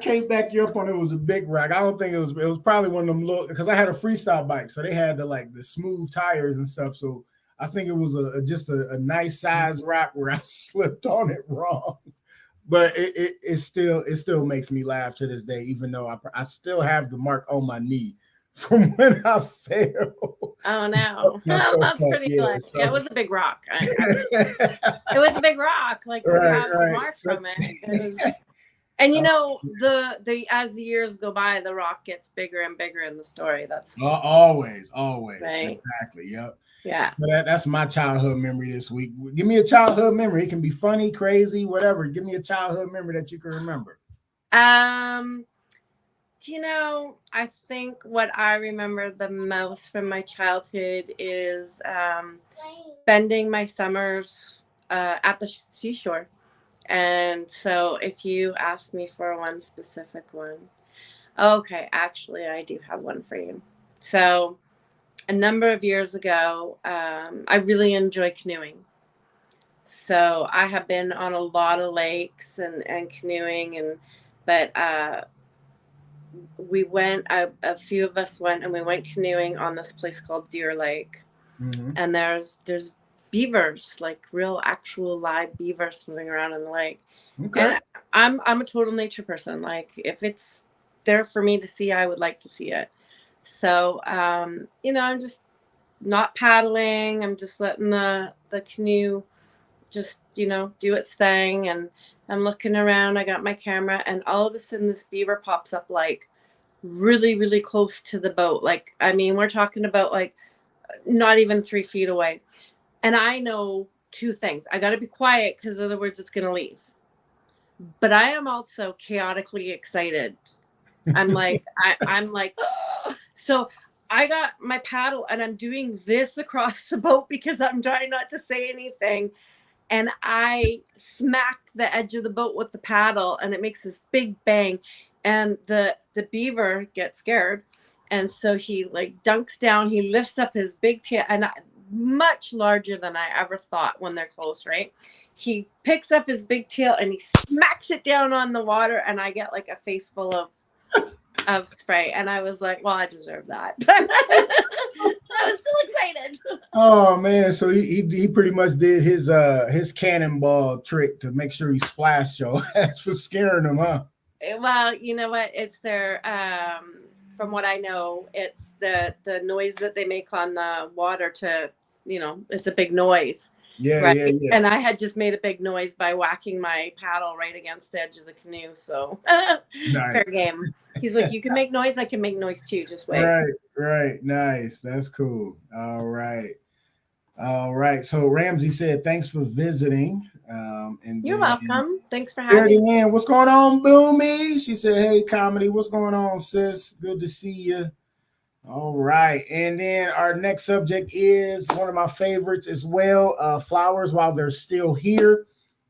can't back you up on it was a big rock. I don't think it was probably one of them little, because I had a freestyle bike, so they had the smooth tires and stuff. So I think it was just a nice size rock where I slipped on it wrong. But it still makes me laugh to this day, even though I still have the mark on my knee from when I fell. Oh no, that's pretty good. So. Yeah, it was a big rock. It was a big rock. Like, right, you have the mark from it. And the as the years go by, the rock gets bigger and bigger in the story. That's always right. Exactly. Yep. Yeah. But that's my childhood memory this week. Give me a childhood memory. It can be funny, crazy, whatever. Give me a childhood memory that you can remember. I think what I remember the most from my childhood is spending my summers at the seashore. And so if you ask me for one specific one, okay, actually, I do have one for you. So a number of years ago, I really enjoy canoeing. So I have been on a lot of lakes and canoeing, but we went, a few of us went, and we went canoeing on this place called Deer Lake. Mm-hmm. And there's beavers, like real actual live beavers swimming around in the lake. Okay. And I'm a total nature person. Like if it's there for me to see, I would like to see it. So I'm just not paddling. I'm just letting the canoe just do its thing, and I'm looking around. I got my camera, and all of a sudden this beaver pops up like really, really close to the boat. Like, I mean, we're talking about like not even 3 feet away. And I know two things. I got to be quiet because in other words, it's going to leave. But I am also chaotically excited. I'm like, I'm like, so I got my paddle and I'm doing this across the boat because I'm trying not to say anything. And I smack the edge of the boat with the paddle, and it makes this big bang. And the beaver gets scared. And so he like dunks down, he lifts up his big tail, and much larger than I ever thought when they're close, right? He picks up his big tail and he smacks it down on the water, and I get like a face full of spray. And I was like, well, I deserve that. I was still excited. Oh man, so he pretty much did his cannonball trick to make sure he splashed your ass for scaring him, huh? Well, you know what? It's their from what I know, it's the noise that they make on the water to, it's a big noise. Yeah, right? yeah. And I had just made a big noise by whacking my paddle right against the edge of the canoe. So nice. Fair game. He's like, you can make noise, I can make noise too. Just wait. Right. Nice. That's cool. All right. So Ramsey said, thanks for visiting. And you're welcome. Thanks for having me. What's going on, Boomy? She said, hey, Comedy, what's going on, sis? Good to see you. All right. And then our next subject is one of my favorites as well, flowers while they're still here.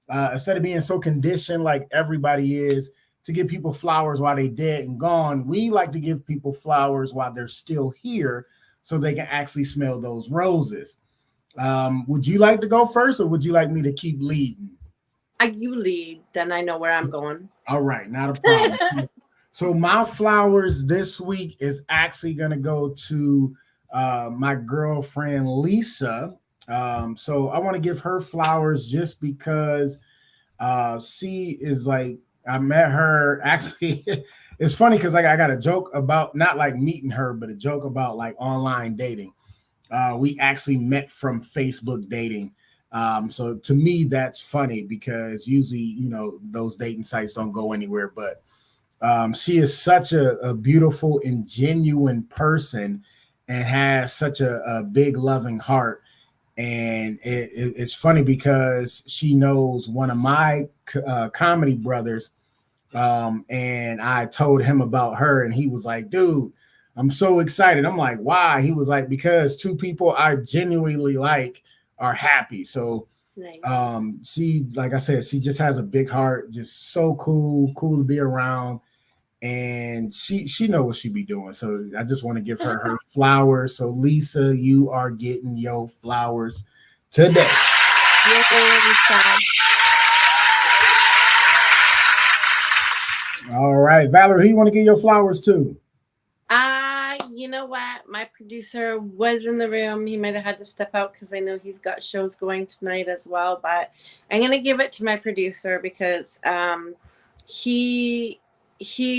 Instead of being so conditioned like everybody is to give people flowers while they're dead and gone, we like to give people flowers while they're still here so they can actually smell those roses. Would you like to go first, or would you like me to keep leading? You lead, then I know where I'm going. All right, not a problem. So my flowers this week is actually going to go to my girlfriend, Lisa. So I want to give her flowers just because she is like, I met her actually. It's funny because like I got a joke about not like meeting her, but a joke about like online dating. We actually met from Facebook dating. So to me, that's funny because usually, those dating sites don't go anywhere, but she is such a beautiful and genuine person and has such a big loving heart. And it's funny because she knows one of my comedy brothers. And I told him about her, and he was like, dude, I'm so excited. I'm like, why? He was like, because two people I genuinely like are happy. So nice. She, like I said, she just has a big heart, just so cool to be around. And she knows what she be doing. So I just want to give her flowers. So Lisa, you are getting your flowers today. All right, Valerie, who you want to give your flowers to? You know what? My producer was in the room. He might have had to step out because I know he's got shows going tonight as well. But I'm gonna give it to my producer because he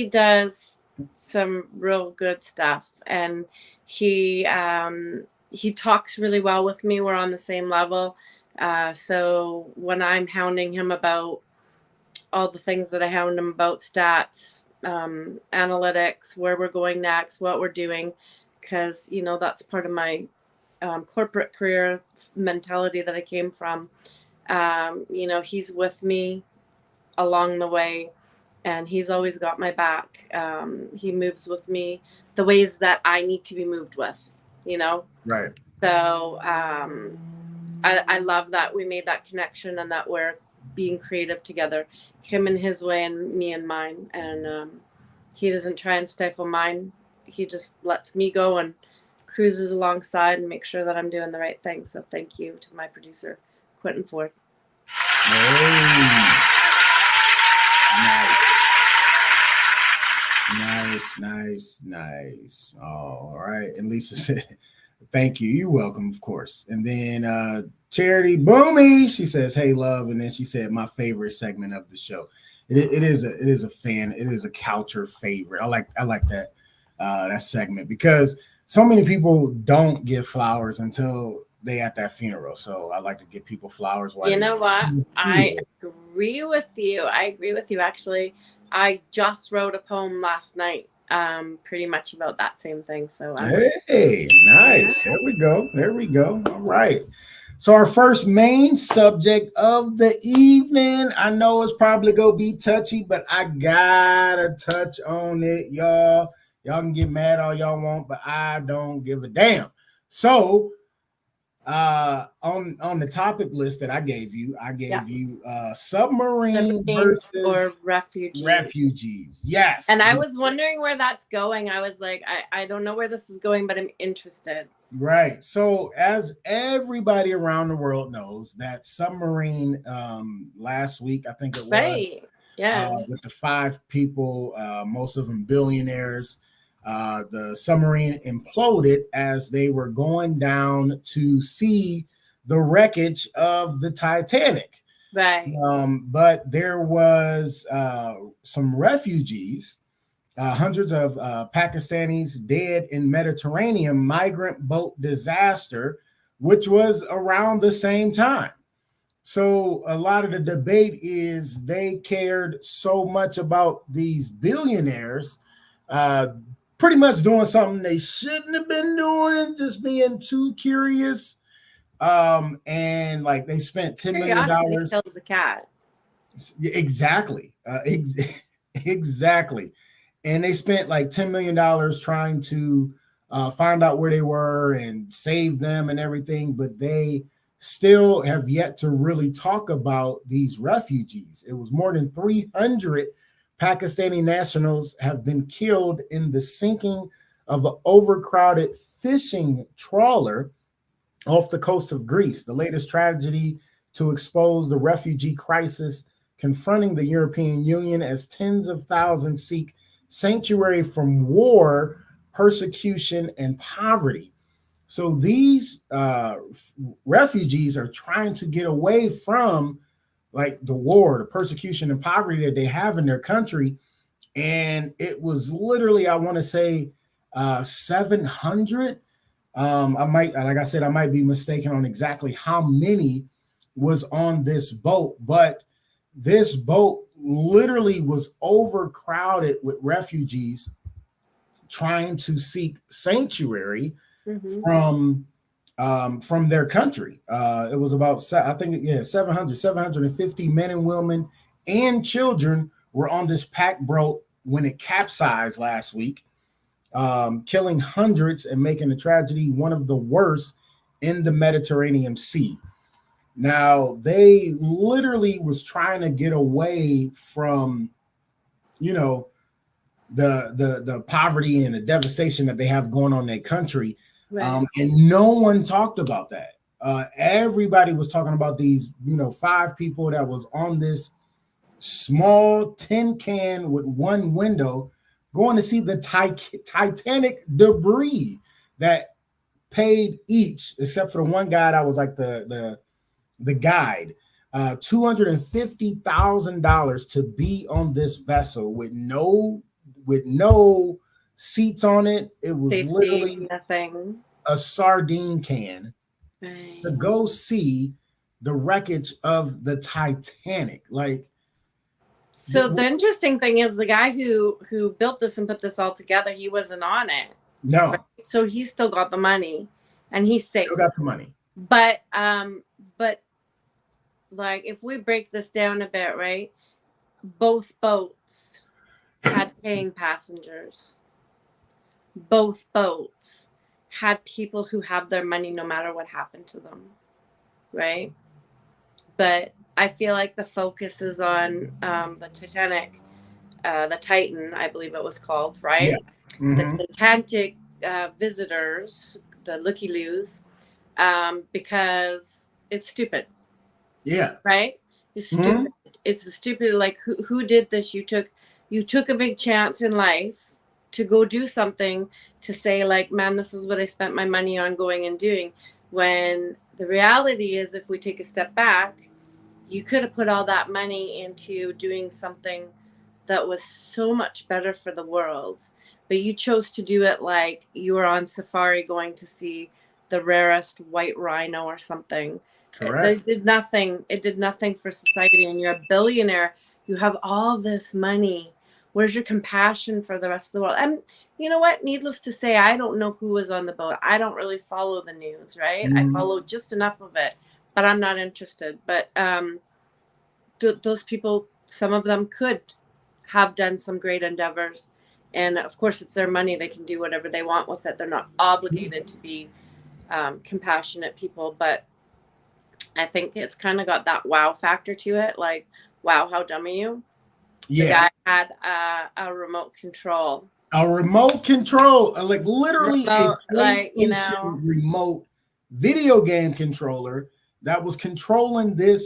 does some real good stuff, and he talks really well with me. We're on the same level. So when I'm hounding him about all the things that I hound him about, stats, analytics, where we're going next, what we're doing, because that's part of my corporate career mentality that I came from. He's with me along the way, and he's always got my back. He moves with me the ways that I need to be moved with, Right. So I love that we made that connection and that we're being creative together, him in his way and me in mine. And he doesn't try and stifle mine. He just lets me go and cruises alongside and makes sure that I'm doing the right thing. So thank you to my producer, Quentin Ford. Hey. Nice. All right. And Lisa said, thank you. You're welcome, of course. And then Charity Boomy, she says, hey, love. And then she said, my favorite segment of the show. It is a coucher favorite. I like that segment, because so many people don't give flowers until they at that funeral. So I like to give people flowers. You know what? I agree with you. Actually, I just wrote a poem last night, pretty much about that same thing. So hey, nice. There we go. All right. So our first main subject of the evening, I know it's probably gonna be touchy, but I gotta touch on it, y'all. Y'all can get mad all y'all want, but I don't give a damn. So on the topic list that I gave you, submarine versus or refugees. Yes. And I was wondering where that's going. I was like, I don't know where this is going, but I'm interested. Right. So as everybody around the world knows, that submarine last week, I think it was, right. Yeah. With the 5 people, most of them billionaires. The submarine imploded as they were going down to see the wreckage of the Titanic. Right. But there was some refugees, hundreds of Pakistanis dead in Mediterranean migrant boat disaster, which was around the same time. So a lot of the debate is they cared so much about these billionaires pretty much doing something they shouldn't have been doing, just being too curious. And like they spent $10 million. Kills the cat. Exactly. Exactly. And they spent like $10 million trying to find out where they were and save them and everything, but they still have yet to really talk about these refugees. It was more than 300 Pakistani nationals have been killed in the sinking of an overcrowded fishing trawler off the coast of Greece, the latest tragedy to expose the refugee crisis confronting the European Union as tens of thousands seek sanctuary from war, persecution, and poverty. So these refugees are trying to get away from like the war, the persecution, and poverty that they have in their country. And it was literally, I want to say 700. I might be mistaken on exactly how many was on this boat, but this boat literally was overcrowded with refugees trying to seek sanctuary from their country. It was about, 750 men and women and children were on this packed boat when it capsized last week, killing hundreds and making the tragedy one of the worst in the Mediterranean Sea. Now, they literally was trying to get away from, the poverty and the devastation that they have going on in their country. Right. And no one talked about that. Everybody was talking about these, 5 people that was on this small tin can with one window going to see the Titanic debris that paid each, except for the one guy that was like the guide, $250,000 to be on this vessel with no seats on it. It was safety, literally nothing. A sardine can to go see the wreckage of the Titanic. Like, So the interesting thing is the guy who built this and put this all together, he wasn't on it. No. Right? So he still got the money, and he's safe. Still got the money. But like if we break this down a bit, right? Both boats had paying passengers. Both boats had people who have their money no matter what happened to them, right? But I feel like the focus is on the Titanic, the Titan, I believe it was called, right? Yeah. Mm-hmm. The Titanic visitors, the looky-loos, because it's stupid. Yeah. Right? It's stupid. Mm-hmm. It's stupid. Like who did this? You took a big chance in life to go do something to say like, man, this is what I spent my money on going and doing. When the reality is, if we take a step back, you could have put all that money into doing something that was so much better for the world. But you chose to do it like you were on safari going to see the rarest white rhino or something. Correct. It did nothing. It did nothing for society. And you're a billionaire. You have all this money. Where's your compassion for the rest of the world? And you know what? Needless to say, I don't know who was on the boat. I don't really follow the news, right? I follow just enough of it, but I'm not interested. But those people, some of them could have done some great endeavors. And of course, it's their money. They can do whatever they want with it. They're not obligated to be compassionate people. But I think it's kind of got that wow factor to it. Like, wow, how dumb are you? Yeah. The guy had a remote control. A remote control, like literally a PlayStation remote video game controller that was controlling their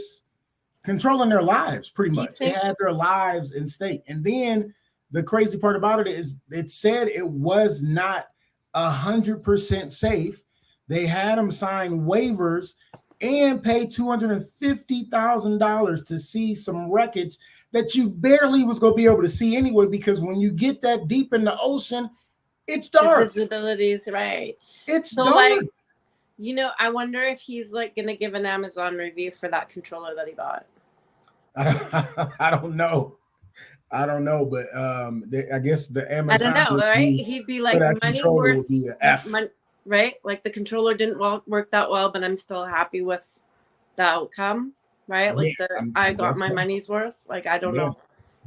lives pretty much. They had their lives in stake. And then the crazy part about it is it said it was not 100% safe. They had them sign waivers and pay $250,000 to see some wreckage that you barely was going to be able to see anyway, because when you get that deep in the ocean, it's dark. The visibility is right. It's so dark. Like, you know, I wonder if he's like going to give an Amazon review for that controller that he bought. I don't know. But I guess the Amazon. I don't know, right? He'd be like, money worth, be an F. Right? Like the controller didn't work that well, but I'm still happy with the outcome, right? Like I got my money's worth. Like I don't know.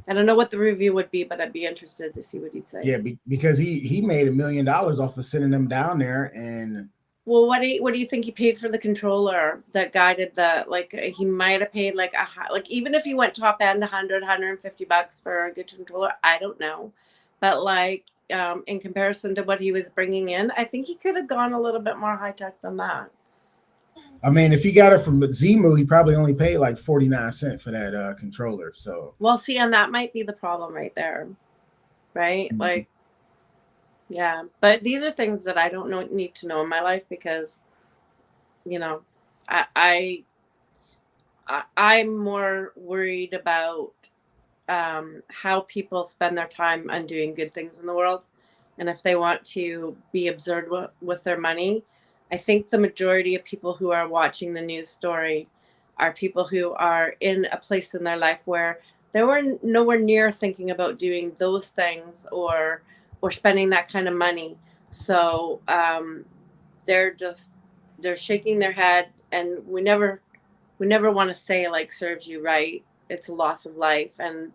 I don't know what the review would be, but I'd be interested to see what he'd say. Yeah, because he made $1 million off of sending them down there. And well, what do you think he paid for the controller that guided the, like he might have paid like even if he went top end $100-150 for a good controller, I don't know, but like in comparison to what he was bringing in, I think he could have gone a little bit more high tech than that. I mean, if he got it from Zemu, he probably only paid like 49 cents for that controller. So well, see, and that might be the problem right there, right? Mm-hmm. Like, yeah, but these are things that I don't need to know in my life because, you know, I'm more worried about how people spend their time on doing good things in the world, and if they want to be absurd with their money. I think the majority of people who are watching the news story are people who are in a place in their life where they were nowhere near thinking about doing those things or spending that kind of money. So they're shaking their head, and we never want to say like serves you right. It's a loss of life, and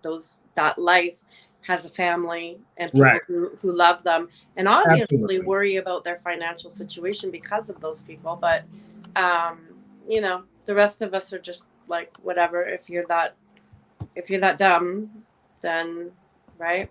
that life has a family and people who love them, and obviously worry about their financial situation because of those people. But you know, the rest of us are just like whatever. If you're that dumb, then right.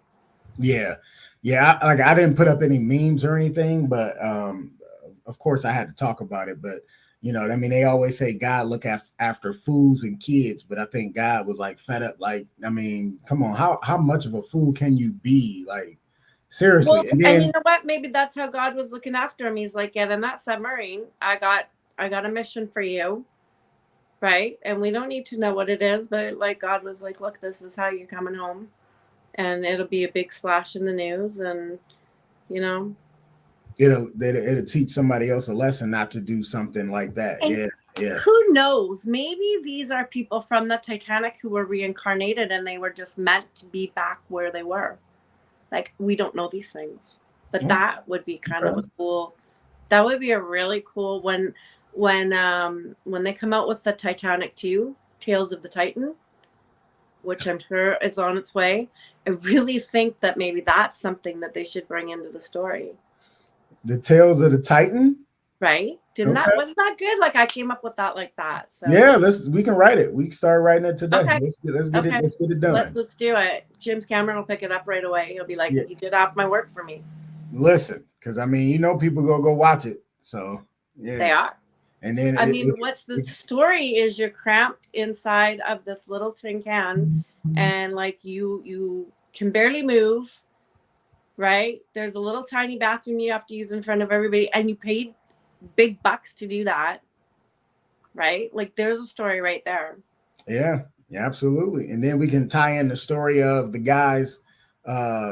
Yeah. I didn't put up any memes or anything, but of course I had to talk about it. But you know, I mean, they always say God look after fools and kids, but I think God was like fed up. Like, I mean, come on, how much of a fool can you be? Like, seriously. Well, and you know what? Maybe that's how God was looking after him. He's like, get in that submarine. I got a mission for you, right? And we don't need to know what it is, but like God was like, look, this is how you're coming home, and it'll be a big splash in the news, and you know. It'll teach somebody else a lesson not to do something like that. Yeah. Who knows? Maybe these are people from the Titanic who were reincarnated and they were just meant to be back where they were. Like, we don't know these things. But that would be kind of a cool, that would be a really cool when they come out with the Titanic 2, Tales of the Titan, which I'm sure is on its way. I really think that maybe that's something that they should bring into the story. The Tales of the Titan? Right? Wasn't that good? Like, I came up with that like that. So yeah, we can write it. We can start writing it today. Okay. Let's get it done. Let's do it. James Cameron will pick it up right away. He'll be like, you did half my work for me. Listen, because I mean, people go watch it. So yeah. They are. And then what's the story is you're cramped inside of this little tin can and like you can barely move, right? There's a little tiny bathroom you have to use in front of everybody, and you paid big bucks to do that, right? Like, there's a story right there. Yeah, absolutely. And then we can tie in the story of the guy's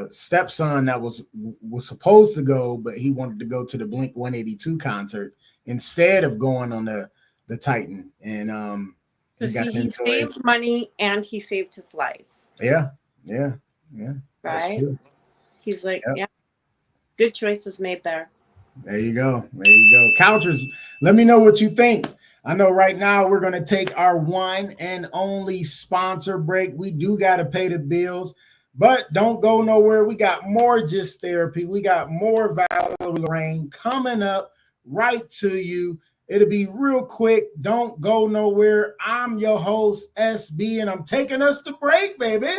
stepson that was supposed to go, but he wanted to go to the Blink 182 concert instead of going on the Titan. And he saved money and he saved his life. Yeah. Right? He's like, good choices made there. There you go. Couchers, let me know what you think. I know right now we're going to take our one and only sponsor break. We do got to pay the bills, but don't go nowhere. We got more Just Therapy. We got more Valerie coming up right to you. It'll be real quick. Don't go nowhere. I'm your host, SB, and I'm taking us to break, baby.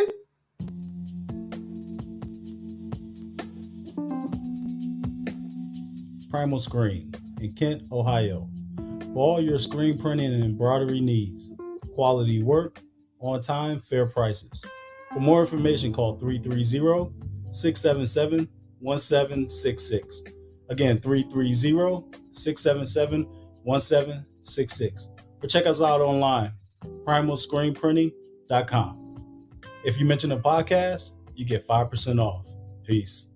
Primal Screen in Kent, Ohio. For all your screen printing and embroidery needs. Quality work, on time, fair prices. For more information, call 330-677-1766. Again, 330-677-1766. Or check us out online, primalscreenprinting.com. If you mention a podcast, you get 5% off. Peace.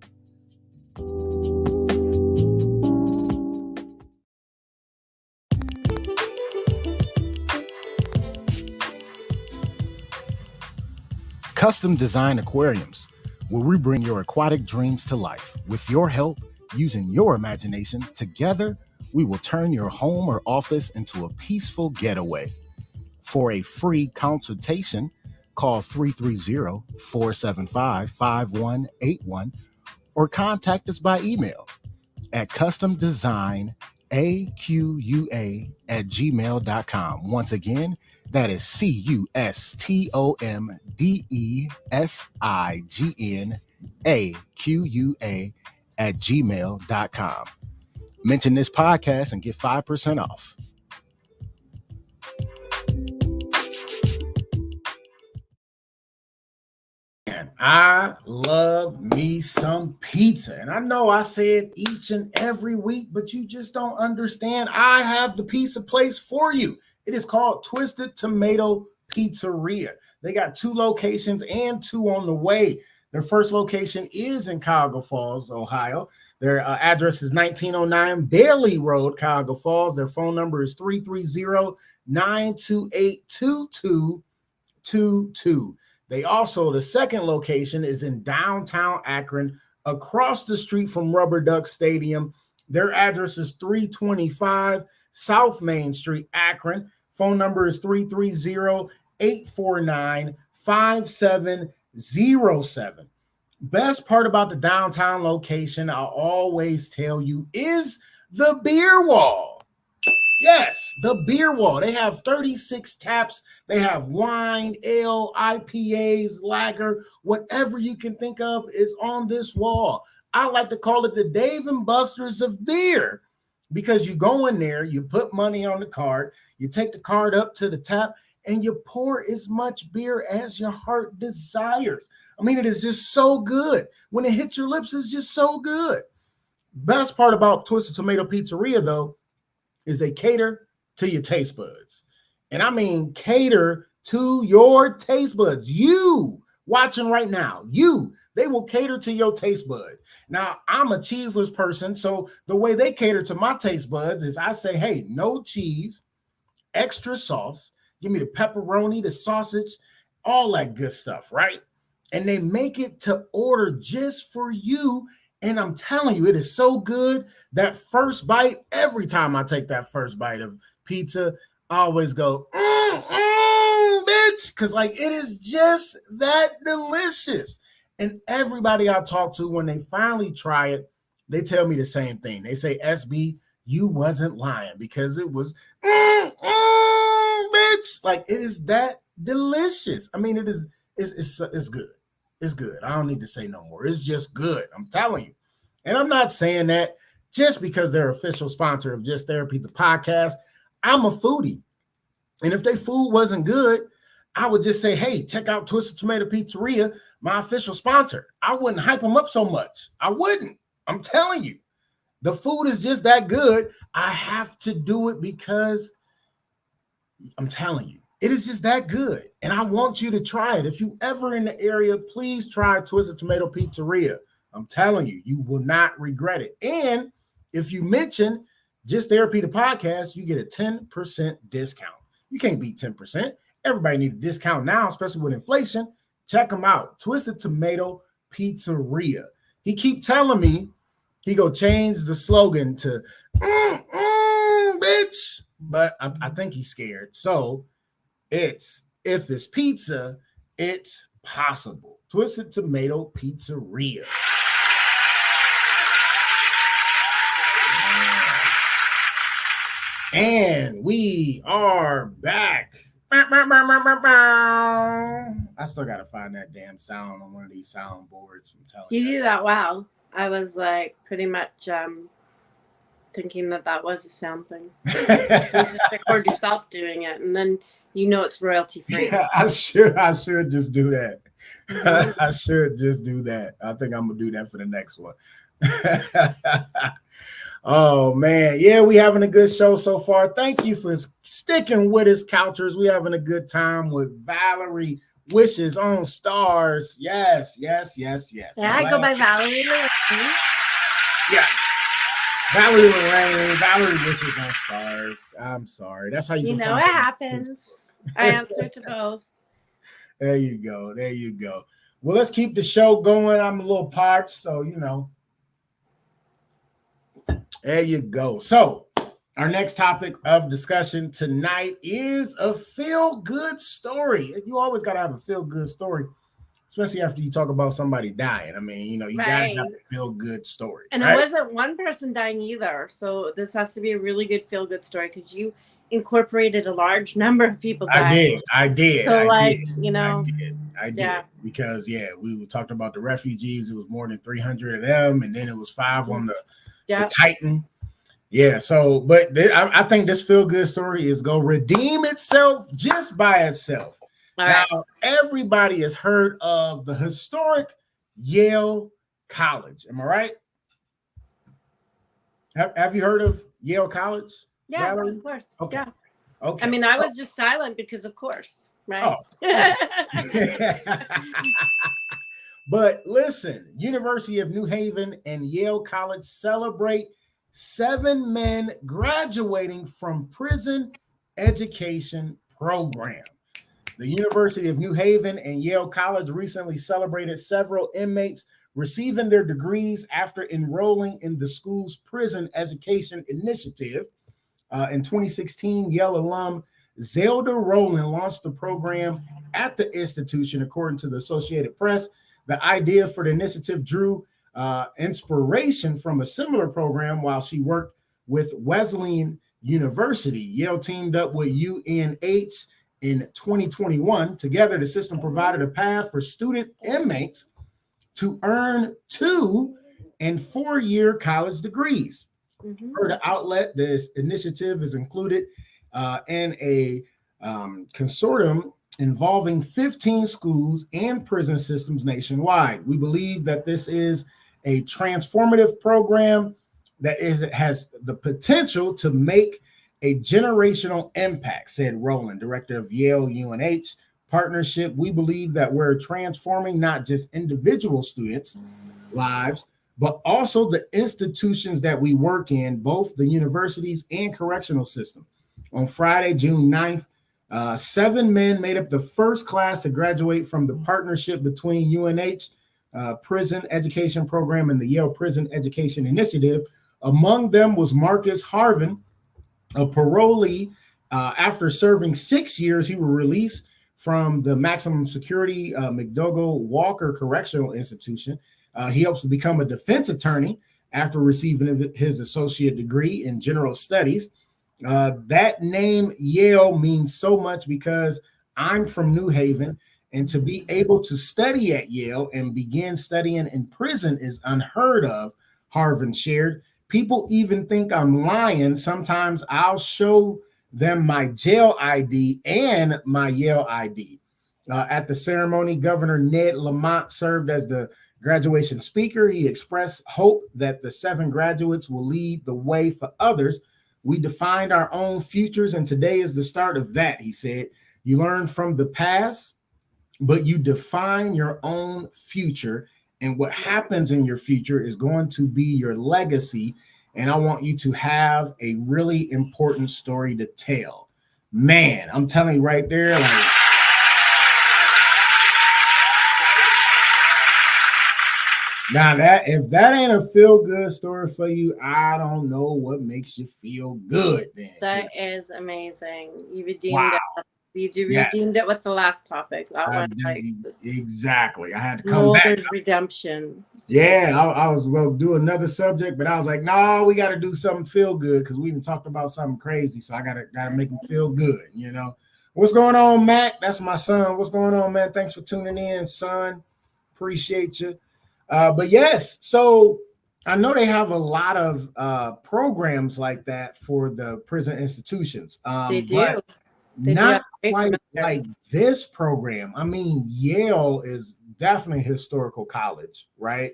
Custom Design Aquariums, where we bring your aquatic dreams to life. With your help, using your imagination, together, we will turn your home or office into a peaceful getaway. For a free consultation, call 330-475-5181 or contact us by email at customdesignaqua@gmail.com. Once again, that is customdesignaqua@gmail.com. Mention this podcast and get 5% off. I love me some pizza. And I know I say it each and every week, but you just don't understand. I have the pizza place for you. It is called Twisted Tomato Pizzeria. They got 2 locations and 2 on the way. Their first location is in Cuyahoga Falls, Ohio. Their address is 1909 Bailey Road, Cuyahoga Falls. Their phone number is 330-928-2222. They also, the second location is in downtown Akron, across the street from Rubber Duck Stadium. Their address is 325 South Main Street, Akron. Phone number is 330-849-5707. Best part about the downtown location, I always tell you, is the beer wall. Yes, the beer wall. They have 36 taps. They have wine, ale, IPAs, lager, whatever you can think of is on this wall. I like to call it the Dave and Buster's of beer, because you go in there, you put money on the card, you take the card up to the tap, and you pour as much beer as your heart desires. I mean, it is just so good. When it hits your lips, it's just so good. Best part about Twisted Tomato Pizzeria, though, is they cater to your taste buds. And I mean cater to your taste buds. You watching right now, they will cater to your taste bud. Now, I'm a cheeseless person, so the way they cater to my taste buds is I say, hey, no cheese, extra sauce, give me the pepperoni, the sausage, all that good stuff, right? And they make it to order just for you. And I'm telling you, it is so good. That first bite, every time I take that first bite of pizza, I always go, bitch, because like it is just that delicious. And everybody I talk to, when they finally try it, they tell me the same thing. They say, SB, you wasn't lying, because it was, bitch, like it is that delicious. I mean, it's good. It's good. I don't need to say no more. It's just good. I'm telling you. And I'm not saying that just because they're official sponsor of Just Therapy, the podcast. I'm a foodie. And if their food wasn't good, I would just say, hey, check out Twisted Tomato Pizzeria, my official sponsor. I wouldn't hype them up so much. I wouldn't. I'm telling you. The food is just that good. I have to do it because I'm telling you, it is just that good. And I want you to try it. If you ever in the area, please try Twisted Tomato Pizzeria. I'm telling you, you will not regret it. And if you mention Just Therapy, the podcast, you get a 10% discount. You can't beat 10%. Everybody needs a discount now, especially with inflation. Check them out. Twisted Tomato Pizzeria. He keep telling me he go change the slogan to bitch, but I think he's scared. So if it's pizza, it's possible. Twisted Tomato Pizzeria. And we are back. I still gotta find that damn sound on one of these sound boards. I'm telling You do that well. I was like pretty much thinking that was a sound thing. You just record yourself doing it, and then you know it's royalty free. Yeah, I should just do that. I should just do that. I think I'm gonna do that for the next one. Oh man, yeah, we having a good show so far. Thank you for sticking with us, Couchers. We having a good time with Valerie Wishes on Stars. Yes. Yeah, I go by Valerie. Yeah, Valerie Lorraine. Valerie Wishes on Stars. I'm sorry. That's how you. You know it happens. I answer to both. There you go. Well, let's keep the show going. I'm a little parched, so you know. There you go. So our next topic of discussion tonight is a feel-good story. You always got to have a feel-good story, especially after you talk about somebody dying. I mean, you know, you got to have a feel-good story. And right? It wasn't one person dying either. So this has to be a really good feel-good story because you incorporated a large number of people dying. I did. So I did. Because, we talked about the refugees. It was more than 300 of them. And then it was 5 on the Titan. Yeah, so but I think this feel-good story is going to redeem itself just by itself. All right. Now, everybody has heard of the historic Yale College. Am I right? Have you heard of Yale College? Yeah, Valerie? of course. Okay. Yeah. Okay. I mean, I was just silent because of course, right? Oh. But listen, University of New Haven and Yale College celebrate 7 men graduating from prison education program. The University of New Haven and Yale College recently celebrated several inmates receiving their degrees after enrolling in the school's prison education initiative. In 2016, Yale alum Zelda Rowland launched the program at the institution, according to the Associated Press. The idea for the initiative drew inspiration from a similar program while she worked with Wesleyan University. Yale teamed up with UNH in 2021. Together, the system provided a path for student inmates to earn 2- and 4-year college degrees. Per the outlet, this initiative is included in a consortium involving 15 schools and prison systems nationwide. We believe that this is a transformative program that has the potential to make a generational impact, said Rowland, director of Yale UNH partnership. We believe that we're transforming not just individual students' lives, but also the institutions that we work in, both the universities and correctional system. On Friday, June 9th, 7 men made up the first class to graduate from the partnership between UNH Prison Education Program and the Yale Prison Education Initiative. Among them was Marcus Harvin, a parolee. After serving 6 years, he was released from the maximum security McDougall Walker Correctional Institution. He hopes to become a defense attorney after receiving his associate degree in general studies. That name Yale means so much because I'm from New Haven, and to be able to study at Yale and begin studying in prison is unheard of, Harvin shared. People even think I'm lying. Sometimes I'll show them my jail ID and my Yale ID. At the ceremony, Governor Ned Lamont served as the graduation speaker. He expressed hope that the 7 graduates will lead the way for others. We defined our own futures, and today is the start of that, he said. You learn from the past, but you define your own future, and what happens in your future is going to be your legacy. And I want you to have a really important story to tell. Man, I'm telling you right there, like, now that if that ain't a feel-good story for you, I don't know what makes you feel good then. That is amazing. You redeemed Wow. it. You redeemed it with the last topic. That one, like, exactly. I had to come no, back. there's redemption. Yeah, I was going to do another subject, but I was like, no, we got to do something feel good because we even talked about something crazy. So I gotta make them feel good, you know. What's going on, Mac? That's my son. What's going on, man? Thanks for tuning in, son. Appreciate you. But yes, so I know they have a lot of programs like that for the prison institutions. They do. But They not do quite like this program. I mean, Yale is definitely a historical college, right?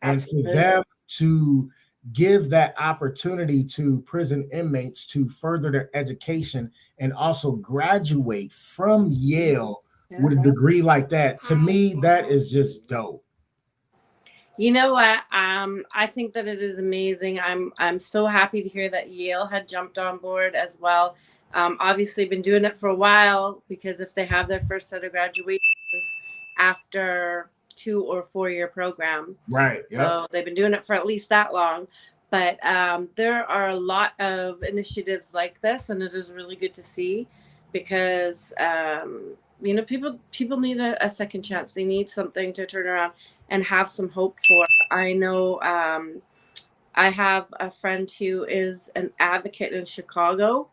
Absolutely. And for them to give that opportunity to prison inmates to further their education and also graduate from Yale with a degree like that, to me, that is just dope. You know what? I think that it is amazing. I'm so happy to hear that Yale had jumped on board as well. Obviously, been doing it for a while, because if they have their first set of graduations after 2 or 4 year program, right? Yep. So they've been doing it for at least that long. But there are a lot of initiatives like this, and it is really good to see, because you know, people need a second chance. They need something to turn around and have some hope for. I know I have a friend who is an advocate in Chicago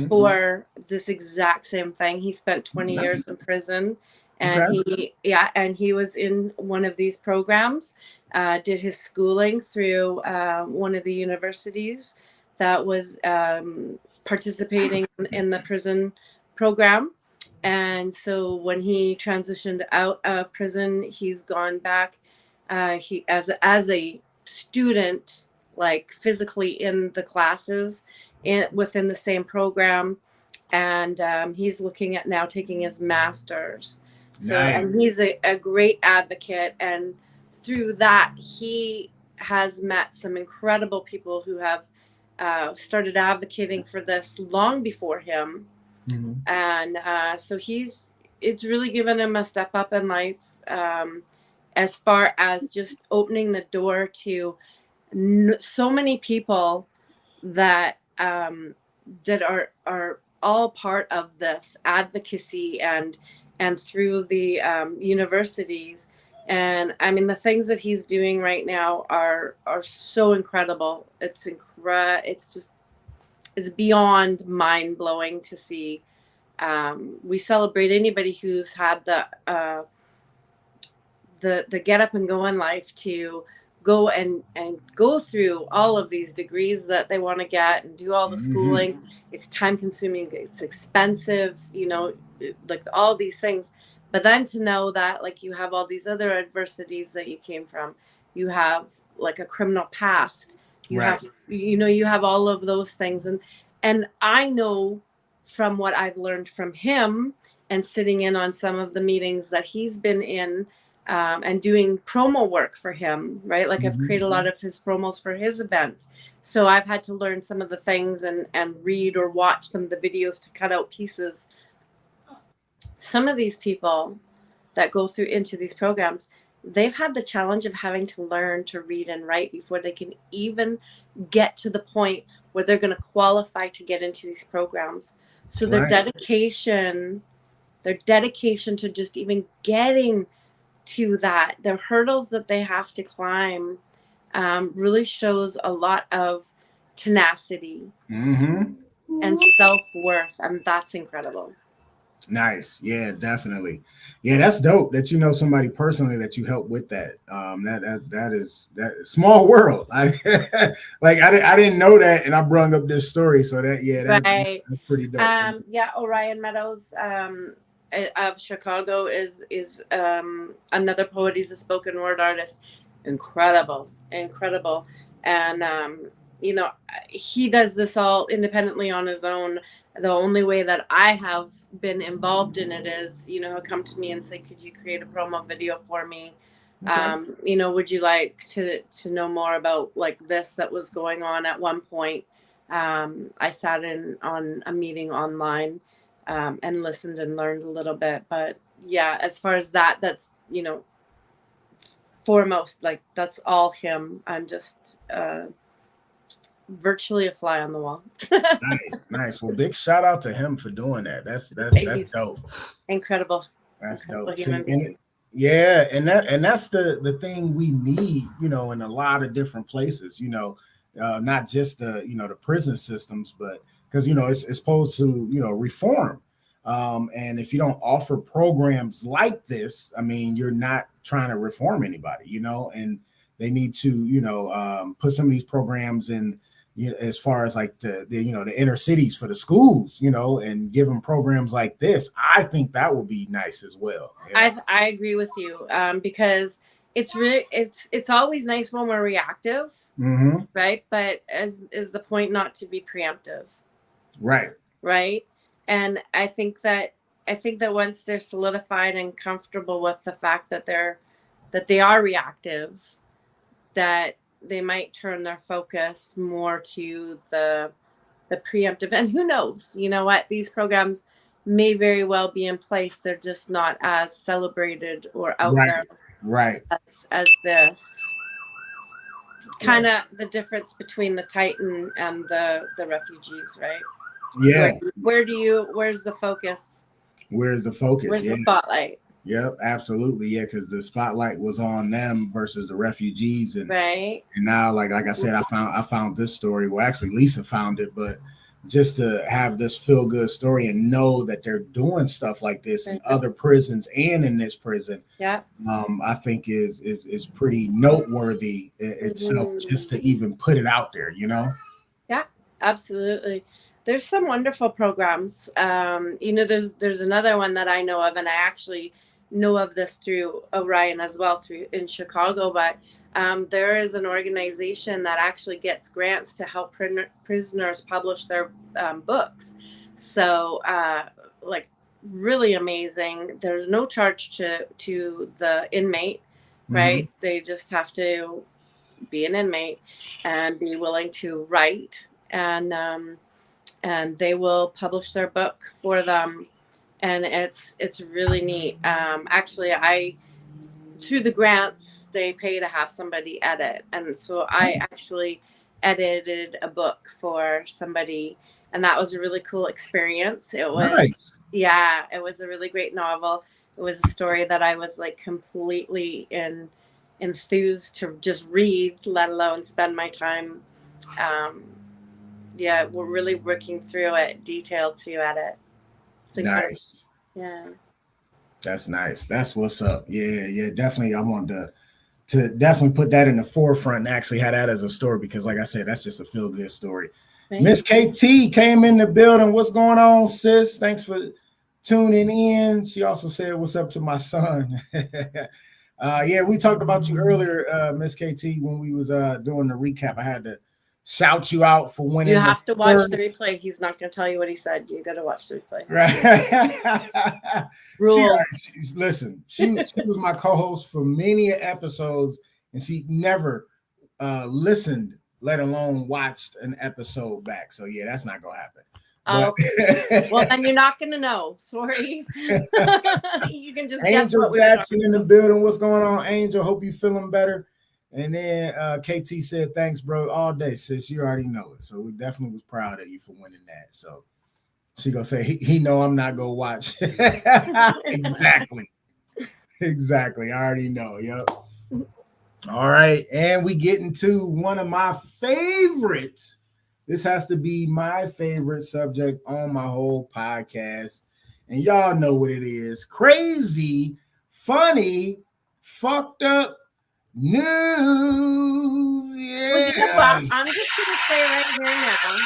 for this exact same thing. He spent 20 years in prison, and he was in one of these programs, did his schooling through one of the universities that was participating in the prison program. And so when he transitioned out of prison, he's gone back. He as a student, like physically in the classes within the same program, and he's looking at now taking his master's. So and he's a great advocate, and through that he has met some incredible people who have started advocating for this long before him. And so it's really given him a step up in life, as far as just opening the door to so many people that that are all part of this advocacy and through the universities. And I mean, the things that he's doing right now are so incredible. It's beyond mind-blowing to see. We celebrate anybody who's had the get up and go in life to go and go through all of these degrees that they want to get and do all the schooling. It's time consuming, it's expensive, you know, like all these things. But then to know that, like, you have all these other adversities that you came from, you have like a criminal past, you have, you know, you have all of those things. And I know from what I've learned from him and sitting in on some of the meetings that he's been in, and doing promo work for him, right? Like I've created a lot of his promos for his events. So I've had to learn some of the things and read or watch some of the videos to cut out pieces. Some of these people that go through into these programs, they've had the challenge of having to learn to read and write before they can even get to the point where they're going to qualify to get into these programs. So their dedication to just even getting to that, the hurdles that they have to climb, really shows a lot of tenacity and self-worth, and that's incredible. Nice. Yeah, definitely. Yeah, that's dope that you know somebody personally that you help with that. That is small world. I didn't know that, and I brought up this story, so that's pretty dope. Orion Meadows of Chicago is another poet. He's a spoken word artist. Incredible, and you know, he does this all independently on his own. The only way that I have been involved in it is, you know, he'll come to me and say, could you create a promo video for me? Okay. You know, would you like to know more about like this that was going on at one point? I sat in on a meeting online and listened and learned a little bit. But yeah, as far as that's, you know, foremost, like that's all him. I'm just virtually a fly on the wall. Nice. Well, big shout out to him for doing that. That's dope. Incredible. That's dope. Yeah, and that's the thing we need, you know, in a lot of different places, you know, not just the prison systems, but because, you know, it's supposed to, you know, reform. And if you don't offer programs like this, I mean, you're not trying to reform anybody, you know, and they need to, you know, put some of these programs in, you know, as far as like the inner cities for the schools, you know, and give them programs like this. I think that would be nice as well. Yeah. I agree with you, because it's really it's always nice when we're reactive, right? But is the point not to be preemptive, right? And I think that once they're solidified and comfortable with the fact that they are reactive, that they might turn their focus more to the preemptive. And who knows, you know what, these programs may very well be in place. They're just not as celebrated or out there as this. Kind of the difference between the Titan and the refugees, right? Yeah. Where's the focus? Where's the focus? Where's the spotlight? Yep, absolutely. Yeah, because the spotlight was on them versus the refugees, and now, like I said, I found this story. Well, actually, Lisa found it, but just to have this feel good story and know that they're doing stuff like this in other prisons and in this prison, I think is pretty noteworthy itself, just to even put it out there, you know. Yeah, absolutely. There's some wonderful programs. You know, there's another one that I know of, and I actually know of this through Orion as well, through in Chicago. But there is an organization that actually gets grants to help prisoners publish their books. So, like, really amazing. There's no charge to the inmate, right? They just have to be an inmate and be willing to write, and they will publish their book for them, and it's really neat. Actually, through the grants, they pay to have somebody edit, and so I actually edited a book for somebody, and that was a really cool experience. It was it was a really great novel. It was a story that I was like completely enthused to just read, let alone spend my time. We're really working through it, detail to edit. Nice. Yeah. That's nice. That's what's up. Yeah, definitely. I wanted to definitely put that in the forefront and actually have that as a story, because like I said, that's just a feel-good story. Miss KT came in the building. What's going on, sis? Thanks for tuning in. She also said, what's up to my son? We talked about you earlier, Miss KT, when we was doing the recap. I had to shout you out for winning. You have to watch first. the replay. He's not going to tell you what he said. You got to watch the replay. Right. Rules. Listen, she was my co-host for many episodes, and she never listened, let alone watched an episode back. So yeah, that's not gonna happen. Okay. Well, then you're not going to know. Sorry. You can just guess Angel what Jackson in the building. What's going on, Angel? Hope you feeling better. And then KT said, "Thanks, bro, all day, sis. You already know it." So we definitely was proud of you for winning that. So she gonna say he know I'm not gonna watch. Exactly. I already know. Yep. All right, and we get into one of my favorites. This has to be my favorite subject on my whole podcast. And y'all know what it is. Crazy, funny, fucked up news. Yeah. Well, you know what? I'm just going to say right here now.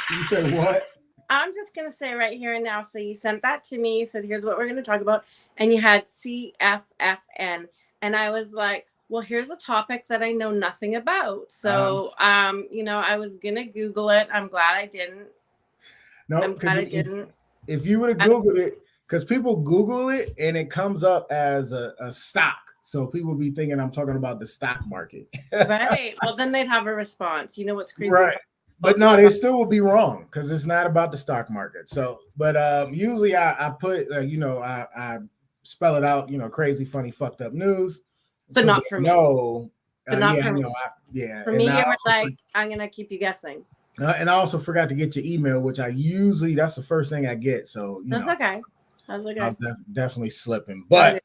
You said what? I'm just going to say right here and now. So you sent that to me. You said, here's what we're going to talk about. And you had CFFN. And I was like, well, here's a topic that I know nothing about. So, I was going to Google it. I'm glad I didn't. No, I'm glad I didn't. If you would have Googled it, because people Google it and it comes up as a stock. So people be thinking I'm talking about the stock market. Right. Well, then they'd have a response. You know what's crazy? Right. But no, they still will be wrong because it's not about the stock market. So, but usually I put, I spell it out, crazy, funny, fucked up news. But not for me. No. But not for me. For me, you were like, I'm going to keep you guessing. And I also forgot to get your email, which that's the first thing I get. So, that's okay. I was definitely slipping. But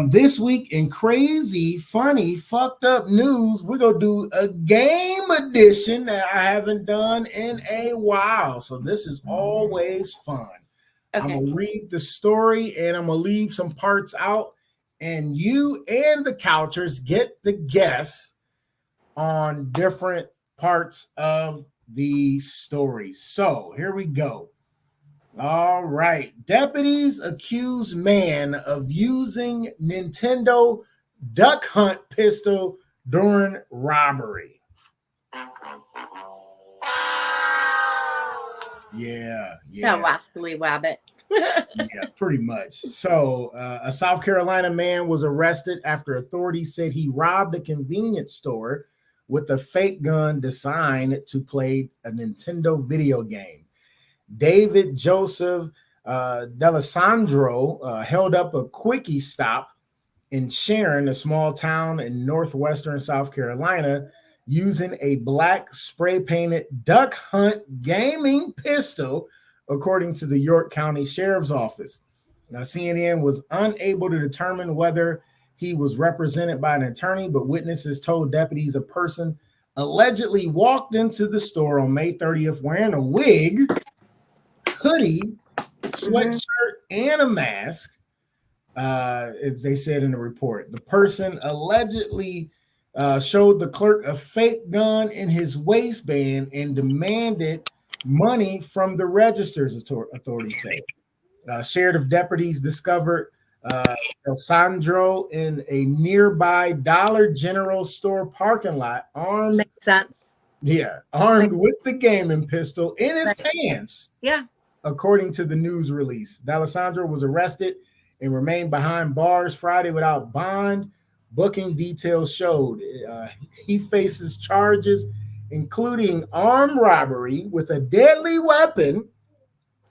this week in crazy, funny, fucked up news, we're going to do a game edition that I haven't done in a while. So this is always fun. Okay. I'm going to read the story and I'm going to leave some parts out. And you and the couchers get the guess on different parts of the story. So here we go. All right. Deputies accuse man of using Nintendo duck hunt pistol during robbery. Yeah. That rascally wabbit. Yeah, pretty much. So a South Carolina man was arrested after authorities said he robbed a convenience store with a fake gun designed to play a Nintendo video game. David Joseph D'Alessandro held up a quickie stop in Sharon, a small town in northwestern South Carolina, using a black spray-painted duck hunt gaming pistol, according to the York County Sheriff's Office. Now, CNN was unable to determine whether he was represented by an attorney, but witnesses told deputies a person allegedly walked into the store on May 30th wearing a wig, hoodie, sweatshirt, and a mask, as they said in the report. The person allegedly showed the clerk a fake gun in his waistband and demanded money from the registers, authorities say. Sheriff deputies discovered Alessandro in a nearby Dollar General store parking lot, armed. Makes sense. Yeah, armed with the gaming pistol in his pants. Yeah. According to the news release, D'Alessandro was arrested and remained behind bars Friday without bond. Booking details showed he faces charges including armed robbery with a deadly weapon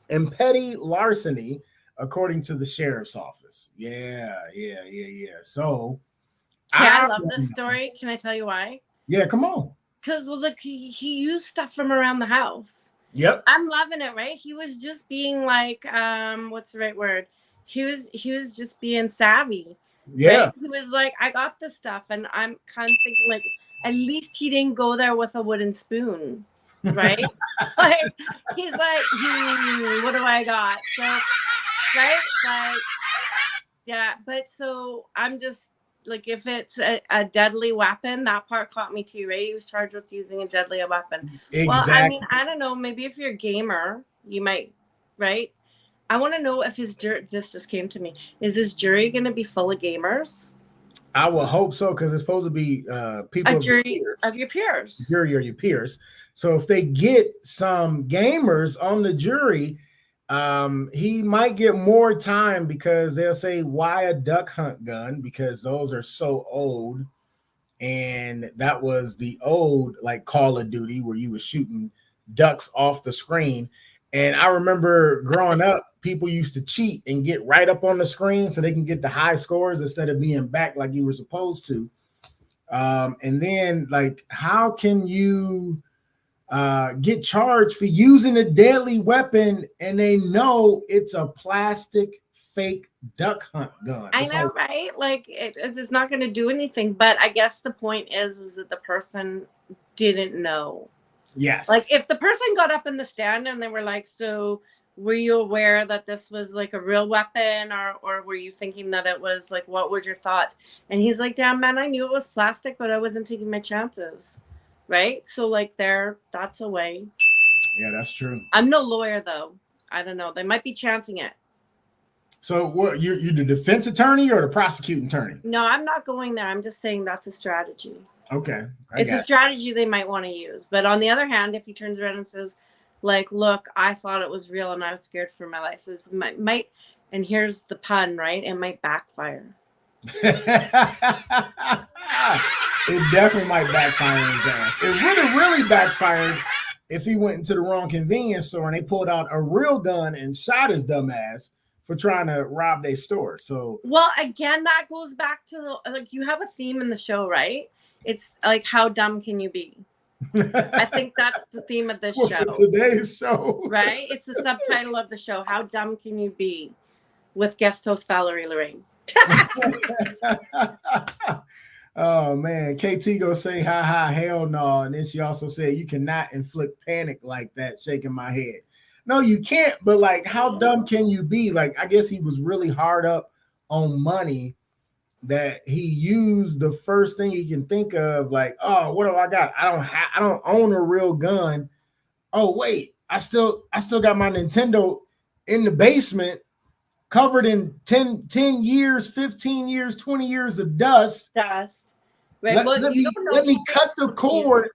and petty larceny, according to the sheriff's office. Yeah. So I love this story. Can I tell you why? Yeah, come on. Because he used stuff from around the house. Yep. I'm loving it, right? He was just being like, what's the right word? He was just being savvy. Yeah. Right? He was like, I got this stuff. And I'm kind of thinking, like, at least he didn't go there with a wooden spoon, right? Like, he's like, what do I got? So, right? Like, yeah. But so I'm just like, if it's a deadly weapon, that part caught me too, right? He was charged with using a deadly weapon. Exactly. Well, I mean, I don't know. Maybe if you're a gamer, you might, right? I want to know if this just came to me. Is his jury going to be full of gamers? I will hope so, because it's supposed to be people A of your jury peers. of your peers. Jury or your peers. So if they get some gamers on the jury, he might get more time, because they'll say, why a duck hunt gun? Because those are so old. And that was the old like Call of Duty where you were shooting ducks off the screen. And I remember growing up, people used to cheat and get right up on the screen so they can get the high scores instead of being back like you were supposed to. And then, like, how can you get charged for using a deadly weapon and they know it's a plastic fake duck hunt gun? I know, right? Like it's not going to do anything. But I guess the point is that the person didn't know. Yes. Like if the person got up in the stand and they were like, so were you aware that this was like a real weapon, or were you thinking that it was like, what was your thoughts? And he's like, damn man, I knew it was plastic, but I wasn't taking my chances. Right? So like that's a way. Yeah, that's true. I'm no lawyer though. I don't know. They might be chancing it. So what, you're the defense attorney or the prosecuting attorney? No, I'm not going there. I'm just saying that's a strategy. Okay. It's a strategy they might want to use. But on the other hand, if he turns around and says, like, look, I thought it was real and I was scared for my life, this might, and here's the pun, right? It might backfire. It definitely might backfire in his ass. It would have really backfired if he went into the wrong convenience store and they pulled out a real gun and shot his dumb ass for trying to rob their store. So, well, again, that goes back to the, like, you have a theme in the show, right? It's like, how dumb can you be? I think that's the theme of this show. Today's show. Right? It's the subtitle of the show. How dumb can you be? With guest host Valerie Lorraine. Oh man, KT go say ha ha hell no, and then she also said you cannot inflict panic like that. Shaking my head. No, you can't. But like, how dumb can you be? Like, I guess he was really hard up on money that he used the first thing he can think of. Like, oh, what do I got? I don't own a real gun. Oh wait, I still got my Nintendo in the basement, covered in 10 years, 15 years, 20 years of dust. Right. Let me cut the cord.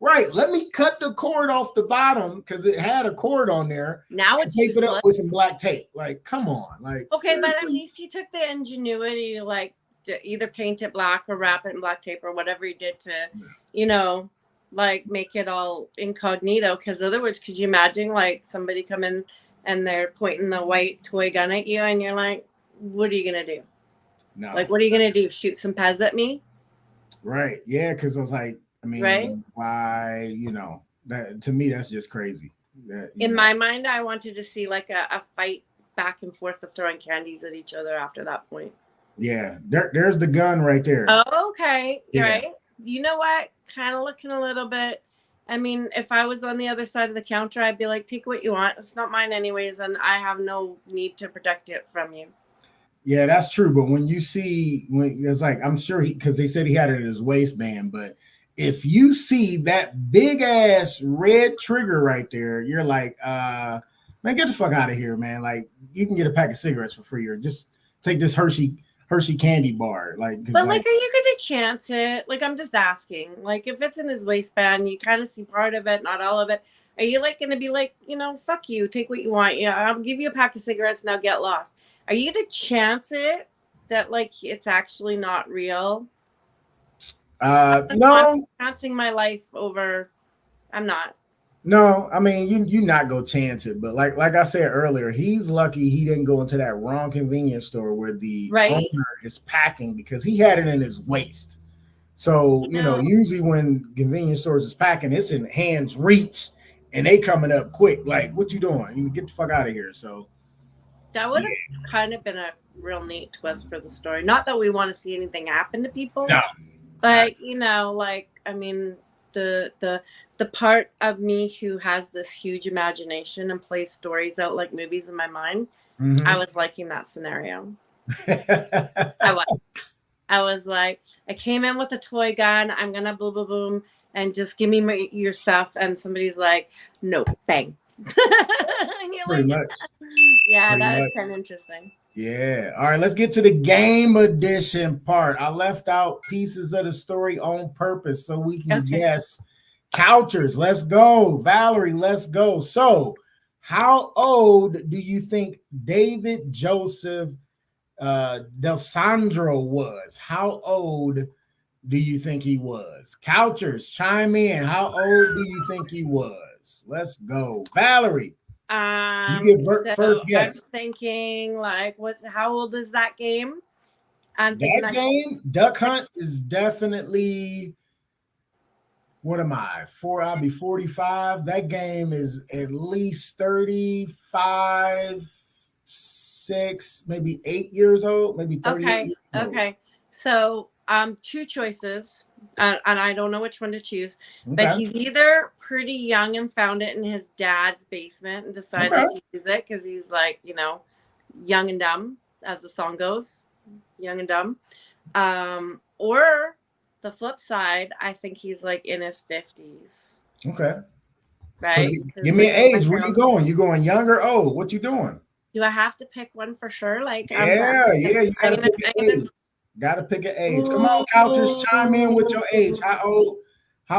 Right. Let me cut the cord off the bottom because it had a cord on there. Now it's tape it up with some black tape. Like, come on. Like, okay, seriously? But at least he took the ingenuity to either paint it black or wrap it in black tape or whatever he did to, like make it all incognito. Because otherwise, could you imagine like somebody come in and they're pointing the white toy gun at you and you're like, what are you gonna do? No. Like, what are you gonna do? Shoot some Pez at me? Right. Yeah. Because I was like, I mean, right? Why? That to me, that's just crazy. In my mind, I wanted to see like a fight back and forth of throwing candies at each other after that point. Yeah, there's the gun right there. Oh, okay. Yeah. Right. You know what? Kind of looking a little bit. I mean, if I was on the other side of the counter, I'd be like, take what you want. It's not mine anyways, and I have no need to protect it from you. Yeah, that's true. But when it's like, I'm sure because they said he had it in his waistband, but if you see that big ass red trigger right there, you're like, man, get the fuck out of here, man. Like, you can get a pack of cigarettes for free, or just take this Hershey candy bar. But like, are you gonna chance it? Like, I'm just asking. Like, if it's in his waistband, you kind of see part of it, not all of it. Are you like gonna be like, fuck you, take what you want? Yeah, I'll give you a pack of cigarettes, now get lost. Are you gonna chance it that like it's actually not real? No, I'm chancing my life over. I'm not. No, I mean, you not go chance it, but like I said earlier, he's lucky he didn't go into that wrong convenience store where the owner is packing, because he had it in his waist. So usually when convenience stores is packing, it's in hand's reach, and they coming up quick. Like, what you doing? You get the fuck out of here. So that would have kind of been a real neat twist for the story. Not that we want to see anything happen to people, but I mean. The part of me who has this huge imagination and plays stories out like movies in my mind, I was liking that scenario. I was like, I came in with a toy gun, I'm gonna boom boom boom and just give me your stuff, and somebody's like, no, bang. Pretty much. Yeah, that was kind of interesting. Yeah. All right, let's get to the game edition part. I left out pieces of the story on purpose so we can guess. Couchers, let's go. Valerie, let's go. So, how old do you think David Joseph Desandro was? How old do you think he was? Couchers, chime in. How old do you think he was? Let's go. Valerie, you get first guess. I'm thinking, like, how old is that game? That game, Duck Hunt, is definitely, what am I? I'll be 45. That game is at least 35, 6, maybe 8 years old, maybe 38 years old. Okay. So two choices, and I don't know which one to choose, but he's either pretty young and found it in his dad's basement and decided to use it because he's like, you know, young and dumb, as the song goes, young and dumb. Or the flip side, I think he's like in his 50s. Okay. Right? So give me an age. Where you going? You going young or old? What you doing? Do I have to pick one for sure? Like, yeah, you gotta pick an age. Gotta pick an age. Come on, Couchers, chime in with your age. How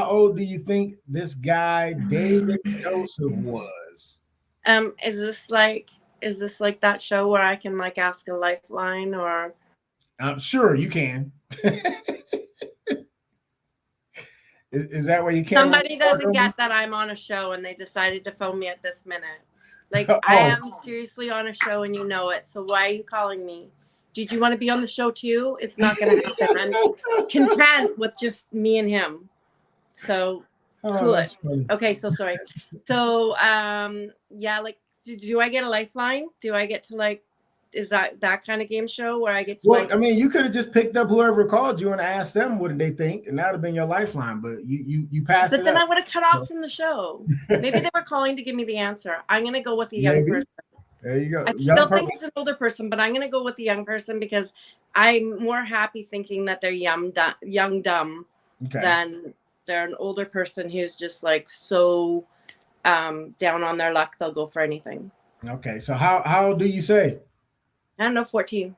old do you think this guy David Joseph was? Is this like that show where I can like ask a lifeline, or? I'm sure you can. Is that where you can? Somebody doesn't get that I'm on a show and they decided to phone me at this minute. Like, I am seriously on a show and you know it. So why are you calling me? Did you want to be on the show too? It's not going to happen. I'm content with just me and him. So cool it. Okay, so sorry. So yeah, like, do I get a lifeline? Do I get to like, is that kind of game show where I get to? Well, I mean, you could have just picked up whoever called you and asked them what did they think, and that would have been your lifeline. But you passed. But then I would have cut off from the show. Maybe they were calling to give me the answer. I'm gonna go with the young person. There you go. I still think it's an older person, but I'm gonna go with the young person because I'm more happy thinking that they're young dumb than they're an older person who's just like so down on their luck they'll go for anything. Okay, so how old do you say? I don't know, 14.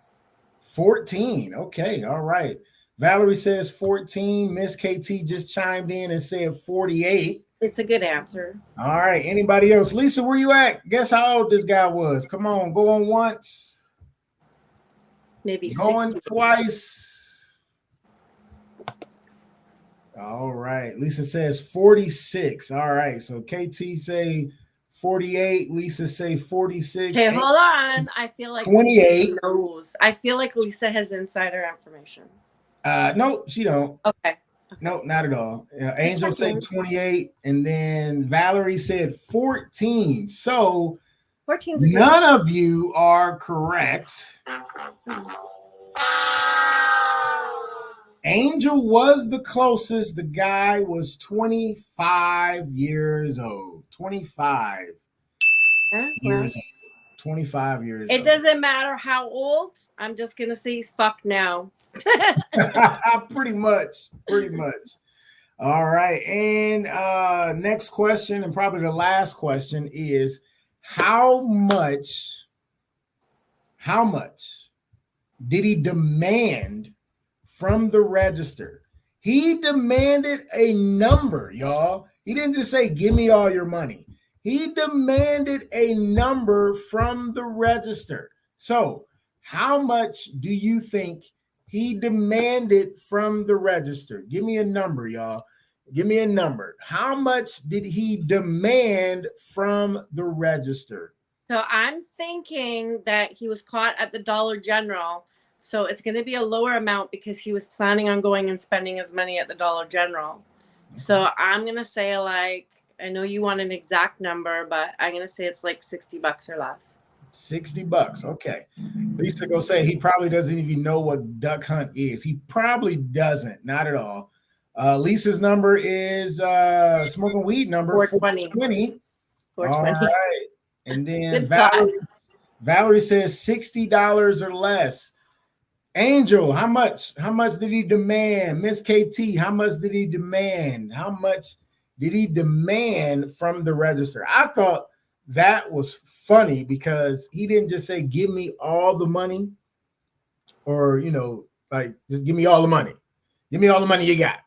14. Okay, all right. Valerie says 14. Miss KT just chimed in and said 48. It's a good answer. All right. Anybody else? Lisa, where you at? Guess how old this guy was. Come on, go on once. Maybe going 60. Twice. All right. Lisa says 46. All right. So KT say 48. Lisa say 46. Okay, hold on. I feel like 28. Lisa knows. I feel like Lisa has insider information. No, she don't. Okay. No, not at all. Angel said 28, and then Valerie said 14. So 14's none of you are correct. Angel was the closest. The guy was 25 years old. 25 years old. 25 years old. It doesn't matter how old. I'm just going to say he's fucked now. Pretty much. All right. And next question, and probably the last question, is how much did he demand from the register? He demanded a number, y'all. He didn't just say, give me all your money. He demanded a number from the register. So how much do you think he demanded from the register? Give me a number, y'all. Give me a number. How much did he demand from the register? So I'm thinking that he was caught at the Dollar General. So it's going to be a lower amount because he was planning on going and spending his money at the Dollar General. Okay. So I'm going to say, like, I know you want an exact number, but I'm going to say it's like $60 or less. $60. Okay. Lisa go say he probably doesn't even know what Duck Hunt is. He probably doesn't. Not at all. Lisa's number is smoking weed number 420. All right. And then Valerie says $60 or less. Angel, how much? How much did he demand? Miss KT, how much did he demand? How much did he demand from the register? I thought that was funny because he didn't just say, give me all the money, or, like, just give me all the money. Give me all the money you got.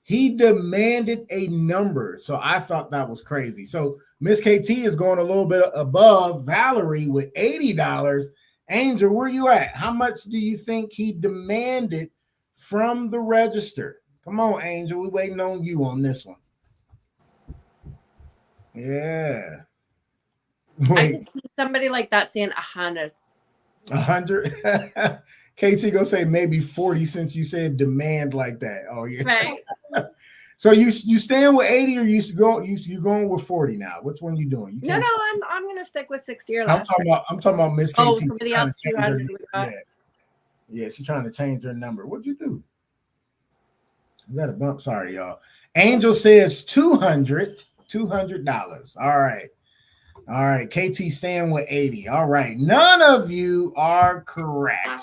He demanded a number. So I thought that was crazy. So Miss KT is going a little bit above Valerie with $80. Angel, where you at? How much do you think he demanded from the register? Come on, Angel. We're waiting on you on this one. Yeah. I could see somebody like that saying 100. 100? KT gonna say maybe 40 since you said demand like that. Oh yeah. Right. So you staying with 80 or you going with 40 now? Which one you doing? No, I'm gonna stick with 60 or less. I'm talking about Miss KT. Oh, somebody else 200. Yeah, she's trying to change her number. What'd you do? Is that a bump? Sorry, y'all. Angel says $200. All right. KT staying with 80. All right. None of you are correct.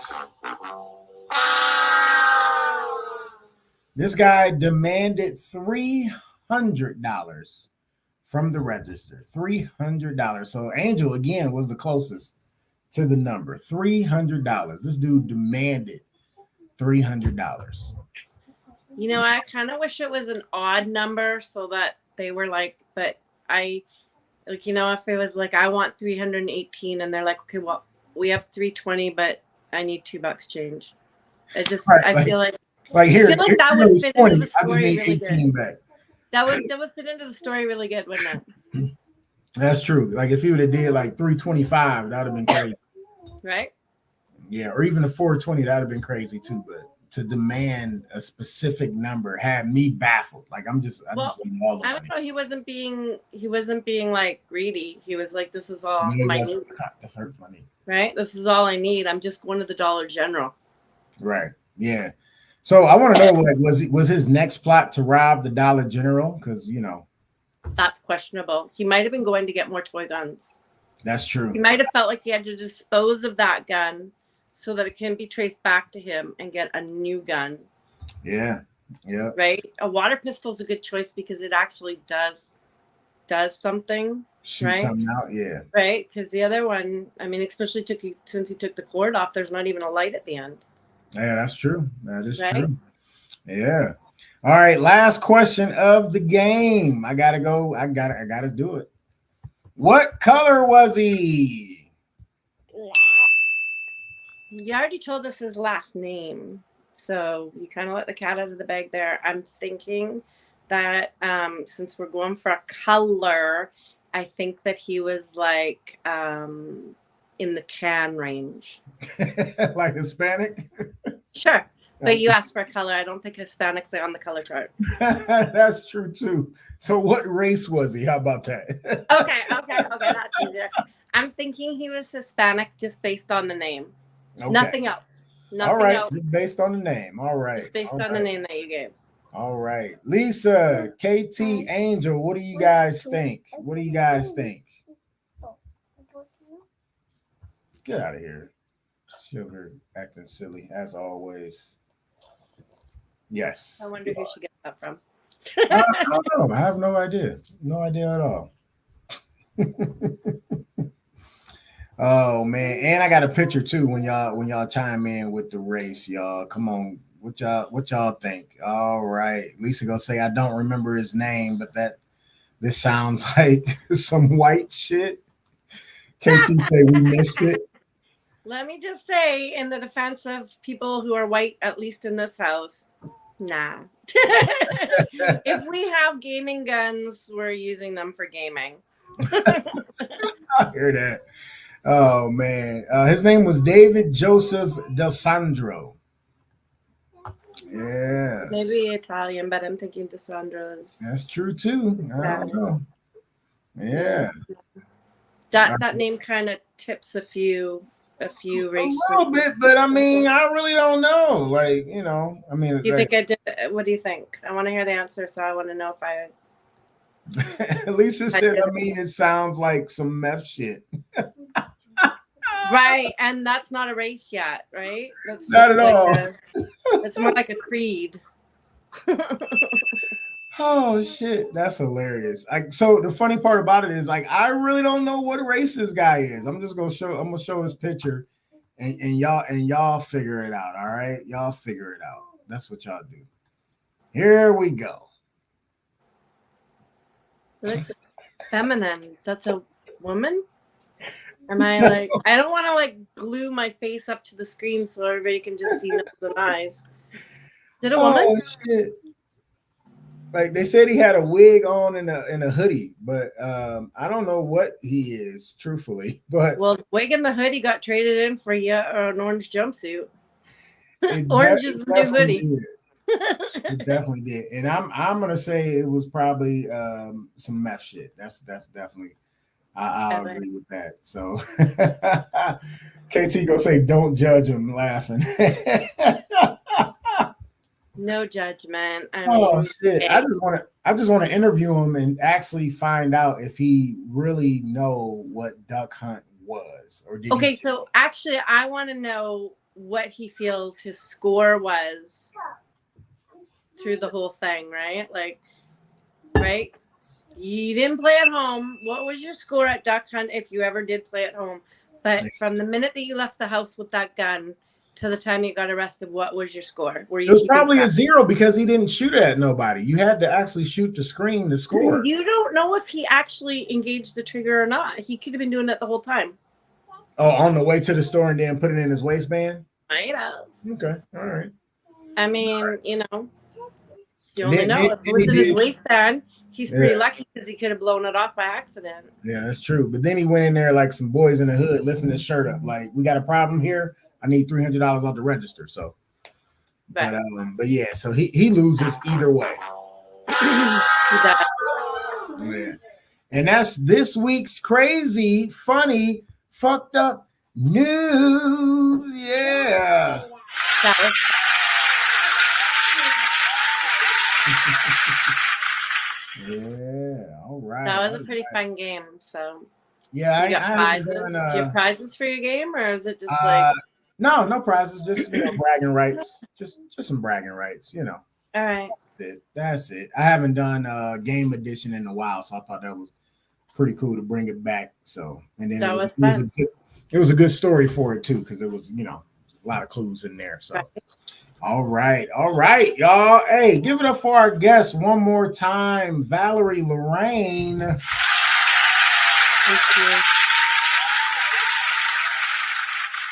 This guy demanded $300 from the register. $300. So Angel again was the closest to the number. $300. This dude demanded $300. I kind of wish it was an odd number so that they were like, but if it was like, I want 318 and they're like, okay, well, we have 320, but I need $2 change. I feel like that would fit into the story really good. Back. That would fit into the story really good, wouldn't it? That's true. Like if you would have did like 325, that would have been crazy. Right? Yeah, or even a 420, that would have been crazy too. But to demand a specific number had me baffled. Like I just I don't know. He wasn't being like greedy. He was like, this is all my needs. That's hurt money. Right? This is all I need. I'm just going to the Dollar General. Right. Yeah. So I want to know, like, was his next plot to rob the Dollar General? Because that's questionable. He might have been going to get more toy guns. That's true. He might have felt like he had to dispose of that gun so that it can be traced back to him and get a new gun. Yeah. Right? A water pistol is a good choice because it actually does something. Shoot something out, yeah. Right? Because the other one, especially since he took the cord off, there's not even a light at the end. Yeah, that's true. That is true. Yeah. All right. Last question of the game. I gotta go. I gotta do it. What color was he? You already told us his last name, so you kind of let the cat out of the bag there. I'm thinking that since we're going for a color, I think that he was like in the tan range. Like Hispanic? Sure. But you asked for a color. I don't think Hispanics are on the color chart. That's true too. So what race was he? How about that? Okay. That's easier. I'm thinking he was Hispanic just based on the name. Okay. Nothing else. All right. Just based on the name. All right. Just based on the name that you gave. All right. Lisa, KT, Angel, what do you guys think? Get out of here. Sugar acting silly as always. Yes. I wonder who she gets that from. I don't know. I have no idea. No idea at all. Oh man. And I got a picture too when y'all chime in with the race, y'all. Come on. What y'all think? All right. Lisa gonna say I don't remember his name, but this sounds like some white shit. KT say we missed it. Let me just say, in the defense of people who are white, at least in this house, nah. If we have gaming guns, we're using them for gaming. I hear that. Oh, man. His name was David Joseph Del Sandro. Yeah. Maybe Italian, but I'm thinking DeSandro's. That's true, too. I don't know. Yeah. That name kind of tips a few races. A little bit, but I really don't know. Like, Do you think I did? What do you think? I want to hear the answer, so I want to know if I. Lisa said, it sounds like some meth shit. Right, and that's not a race yet, right? That's not at all. It's more like a creed. Oh shit, that's hilarious. So the funny part about it is like I really don't know what race this guy is. I'm gonna show his picture and y'all figure it out. All right. Y'all figure it out. That's what y'all do. Here we go. Looks feminine. That's a woman? Am I like, I don't want to like glue my face up to the screen so everybody can just see nose and eyes. Is it a woman? Oh shit. Like they said he had a wig on and a hoodie, but I don't know what he is, truthfully. But Well, the wig and the hoodie got traded in for an orange jumpsuit. it Orange is the new definitely hoodie. did. It definitely did. And I'm gonna say it was probably some meth shit. That's definitely I'll agree with that. So KT gonna say don't judge him laughing. No judgment. I Oh mean, shit! okay. I just want to interview him and actually find out if he really know what duck hunt was, or did Okay, he? so actually, I want to know what he feels his score was through the whole thing, right? Like, right? You didn't play at home. What was your score at duck hunt if you ever did play at home? But from the minute that you left the house with that gun to the time you got arrested, what was your score? Were you It was probably track? a 0 because he didn't shoot at nobody. You had to actually shoot the screen to score. You don't know if he actually engaged the trigger or not. He could have been doing it the whole time. Oh, on the way to the store and then put it in his waistband? Might have. Okay, all right. I mean, you know, you only know if it was in his waistband. He's pretty lucky because he could have blown it off by accident. Yeah, that's true. But then he went in there like some boys in the hood lifting his shirt up. Like, we got a problem here. I need $300 off the register. So, but yeah, so he loses either way. Yeah. And that's this week's crazy, funny, fucked up news. Yeah. That was yeah, all right. That was a pretty fun game. So yeah, you got prizes. Do you have prizes for your game, or is it just like no prizes, just bragging rights, just some bragging rights, All right, that's it. I haven't done game edition in a while, so I thought that was pretty cool to bring it back. So and then that was fun. It was a good story for it too, because it was a lot of clues in there. So. Right. All right, y'all. Hey, give it up for our guest one more time, Valerie Lorraine. Thank you.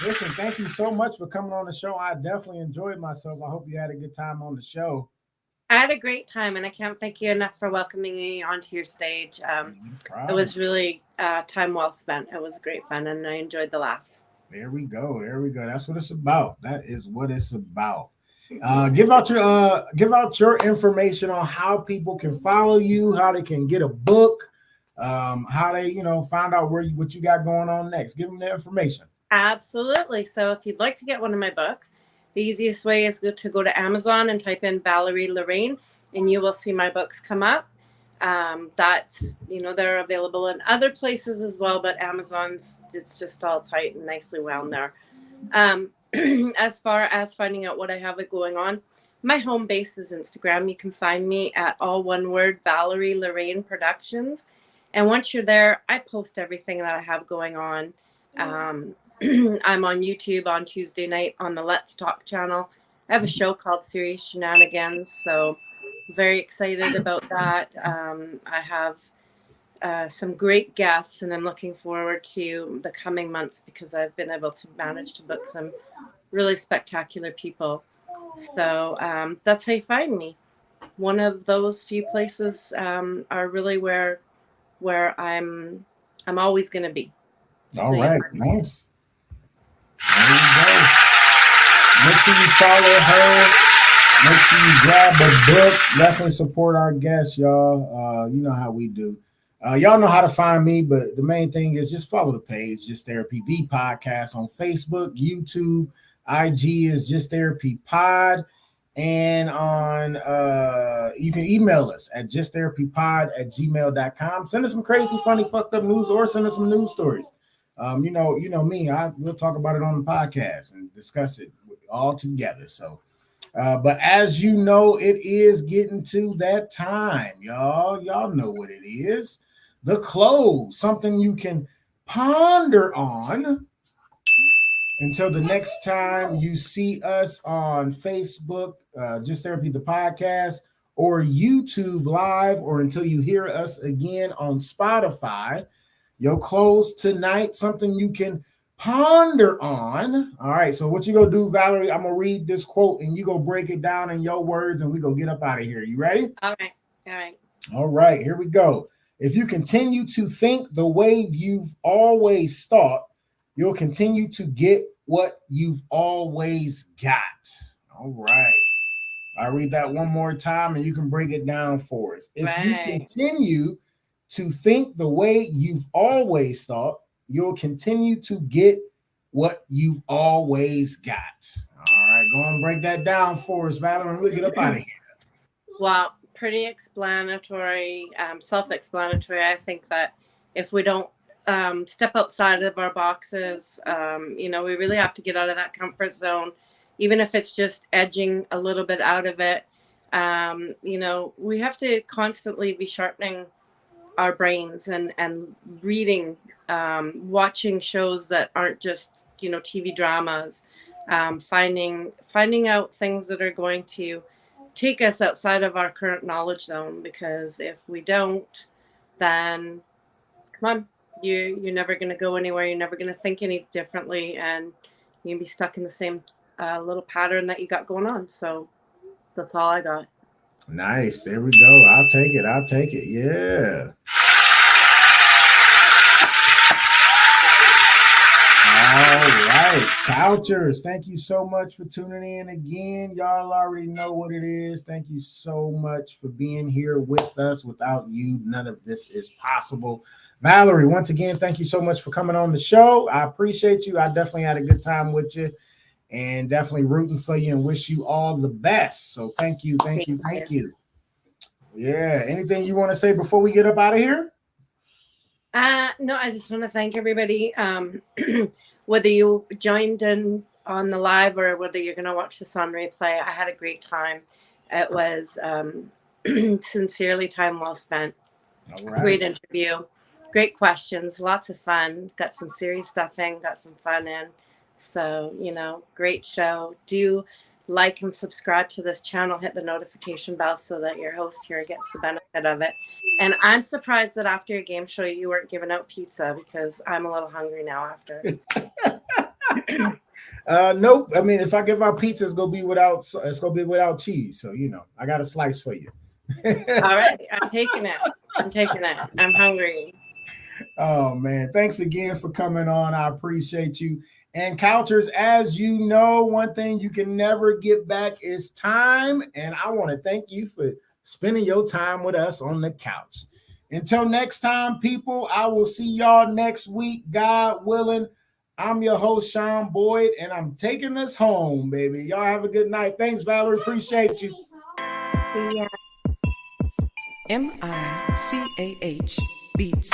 Listen, thank you so much for coming on the show. I definitely enjoyed myself. I hope you had a good time on the show. I had a great time, and I can't thank you enough for welcoming me onto your stage. It was really time well spent. It was great fun, and I enjoyed the laughs. There we go. That's what it's about. That is what it's about. Give out your information on how people can follow you, how they can get a book, how they find out what you got going on next. Give them the information. Absolutely. So if you'd like to get one of my books, the easiest way is to go to Amazon and type in Valerie Lorraine, and you will see my books come up. That's they're available in other places as well, but Amazon's, it's just all tight and nicely wound there. As far as finding out what I have going on, my home base is Instagram. You can find me at all one word, Valerie Lorraine Productions. And once you're there, I post everything that I have going on. I'm on YouTube on Tuesday night on the Let's Talk channel. I have a show called Serious Shenanigans, so very excited about that. I have some great guests, and I'm looking forward to the coming months because I've been able to manage to book some really spectacular people. So that's how you find me. One of those few places are really where I'm always going to be. All right, nice. There you go. Make sure you follow her. Make sure you grab the book. Definitely support our guests, y'all. You know how we do. Y'all know how to find me, but the main thing is just follow the page, Just Therapy the Podcast on Facebook, YouTube, IG is Just Therapy Pod, and on you can email us at justtherapypod@gmail.com. Send us some crazy, funny, fucked up news, or send us some news stories. You know me. We'll talk about it on the podcast and discuss it all together. So, But as you know, it is getting to that time, y'all. Y'all know what it is. The close, something you can ponder on until the next time you see us on Facebook, Just Therapy the podcast, or YouTube Live, or until you hear us again on Spotify. Your close tonight, something you can ponder on. All right, so what you gonna do, Valerie? I'm gonna read this quote and you gonna break it down in your words and we gonna get up out of here. You ready? All right. Here we go. If you continue to think the way you've always thought, you'll continue to get what you've always got. All right. I'll read that one more time and you can break it down for us. If you continue to think the way you've always thought, you'll continue to get what you've always got. All right, go and break that down for us, Valerie, and we'll get up out of here. Well, pretty explanatory, self-explanatory. I think that if we don't step outside of our boxes, we really have to get out of that comfort zone, even if it's just edging a little bit out of it. We have to constantly be sharpening our brains and reading, watching shows that aren't just, TV dramas, finding out things that are going to take us outside of our current knowledge zone, because if we don't, then come on, you're never going to go anywhere. You're never going to think any differently, and you're going to be stuck in the same little pattern that you got going on. So that's all I got. Nice. There we go. I'll take it. Yeah. All right, Couchers, thank you so much for tuning in again. Y'all already know what it is. Thank you so much for being here with us. Without you, none of this is possible. Valerie, once again, thank you so much for coming on the show. I appreciate you. I definitely had a good time with you and definitely rooting for you and wish you all the best. So thank you. Yeah, anything you want to say before we get up out of here? No, I just want to thank everybody. Whether you joined in on the live or whether you're going to watch this on replay, I had a great time. It was sincerely time well spent. All right. Great interview, great questions, lots of fun. Got some serious stuff in, got some fun in. So, great show. Do like and subscribe to this channel, hit the notification bell so that your host here gets the benefit of it. And I'm surprised that after your game show, you weren't giving out pizza, because I'm a little hungry now after. Nope. I mean, if I give out pizza, it's gonna be without cheese. So, I got a slice for you. All right. I'm taking it. I'm hungry. Oh man. Thanks again for coming on. I appreciate you. And Couchers, as you know, one thing you can never get back is time. And I want to thank you for spending your time with us on the couch. Until next time, people, I will see y'all next week, God willing. I'm your host, Sean Boyd, and I'm taking us home, baby. Y'all have a good night. Thanks, Valerie. Appreciate you. Yeah. MICAH Beats.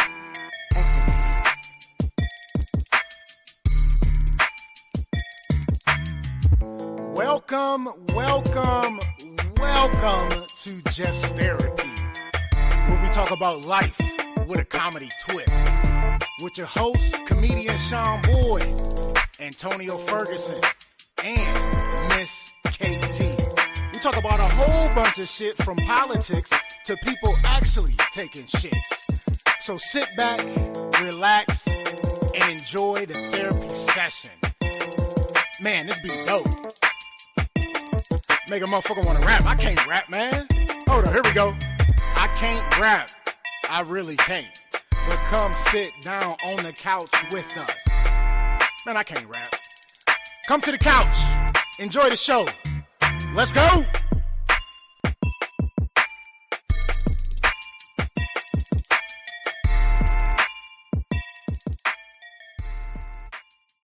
Welcome to Just Therapy, where we talk about life with a comedy twist. With your hosts, comedian Sean Boyd, Antonio Ferguson, and Miss KT. We talk about a whole bunch of shit, from politics to people actually taking shits. So sit back, relax, and enjoy the therapy session. Man, this be dope. Make a motherfucker want to rap. I can't rap, man. Hold on, here we go. I can't rap. I really can't. But come sit down on the couch with us. Man, I can't rap. Come to the couch. Enjoy the show. Let's go.